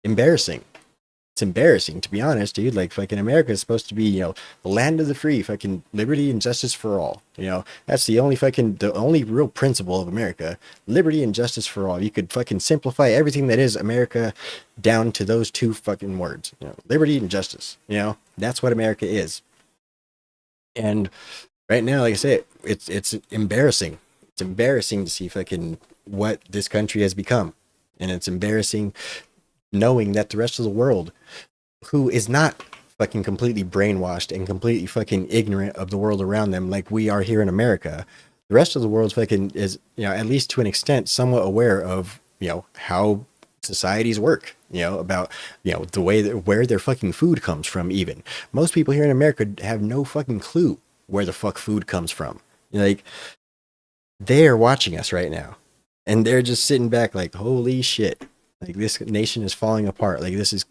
embarrassing. It's embarrassing, to be honest, dude. Like, fucking America is supposed to be, the land of the free, fucking liberty and justice for all. That's the only real principle of America: liberty and justice for all. You could fucking simplify everything that is America down to those two fucking words, liberty and justice. That's what America is. And right now, like I say, it's embarrassing. It's embarrassing to see fucking what this country has become, and it's embarrassing knowing that the rest of the world, who is not fucking completely brainwashed and completely fucking ignorant of the world around them like we are here in America, the rest of the world fucking is, at least to an extent, somewhat aware of, how societies work, about, the way that, where their fucking food comes from. Even most people here in America have no fucking clue where the fuck food comes from. Like, they're watching us right now and they're just sitting back like, holy shit. Like, this nation is falling apart. Like, this is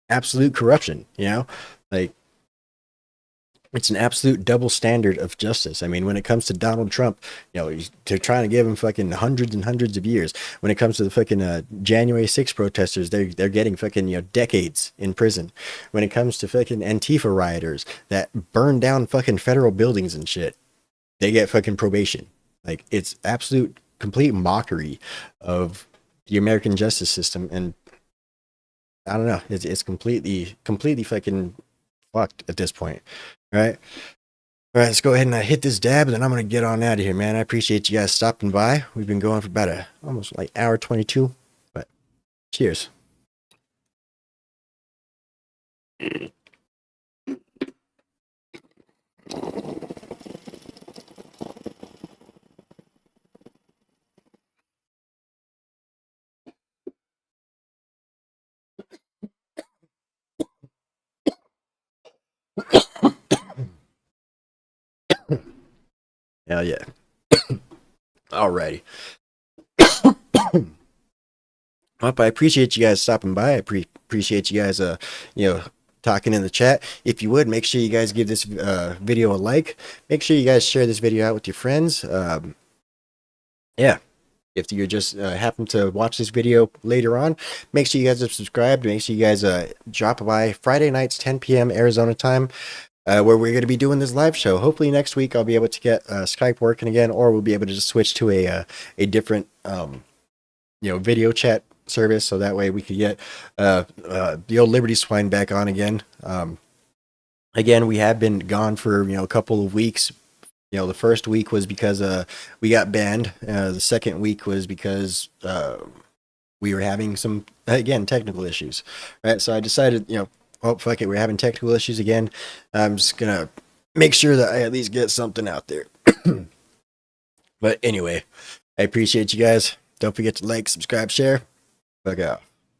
absolute corruption, Like, it's an absolute double standard of justice. I mean, when it comes to Donald Trump, they're trying to give him fucking hundreds and hundreds of years. When it comes to the fucking January 6th protesters, they're getting fucking, decades in prison. When it comes to fucking Antifa rioters that burn down fucking federal buildings and shit, they get fucking probation. Like, it's absolute complete mockery of the American justice system, and I don't know, it's completely fucking fucked at this point. All right, let's go ahead and hit this dab, and then I'm gonna get on out of here, man. I appreciate you guys stopping by. We've been going for about almost like hour 22, but cheers. Hell yeah. Alrighty. Well, I appreciate you guys stopping by. I appreciate you guys, talking in the chat. If you would, make sure you guys give this video a like. Make sure you guys share this video out with your friends. Yeah. If you just happen to watch this video later on, make sure you guys are subscribed. Make sure you guys drop by Friday nights, 10 p.m. Arizona time. Where we're going to be doing this live show. Hopefully next week I'll be able to get Skype working again, or we'll be able to just switch to a different video chat service, so that way we could get the old Liberty Swine back on again. Again, we have been gone for a couple of weeks. The first week was because we got banned. The second week was because we were having some, again, technical issues. Right, so I decided, oh, fuck it, we're having technical issues again. I'm just going to make sure that I at least get something out there. But anyway, I appreciate you guys. Don't forget to like, subscribe, share. Fuck out.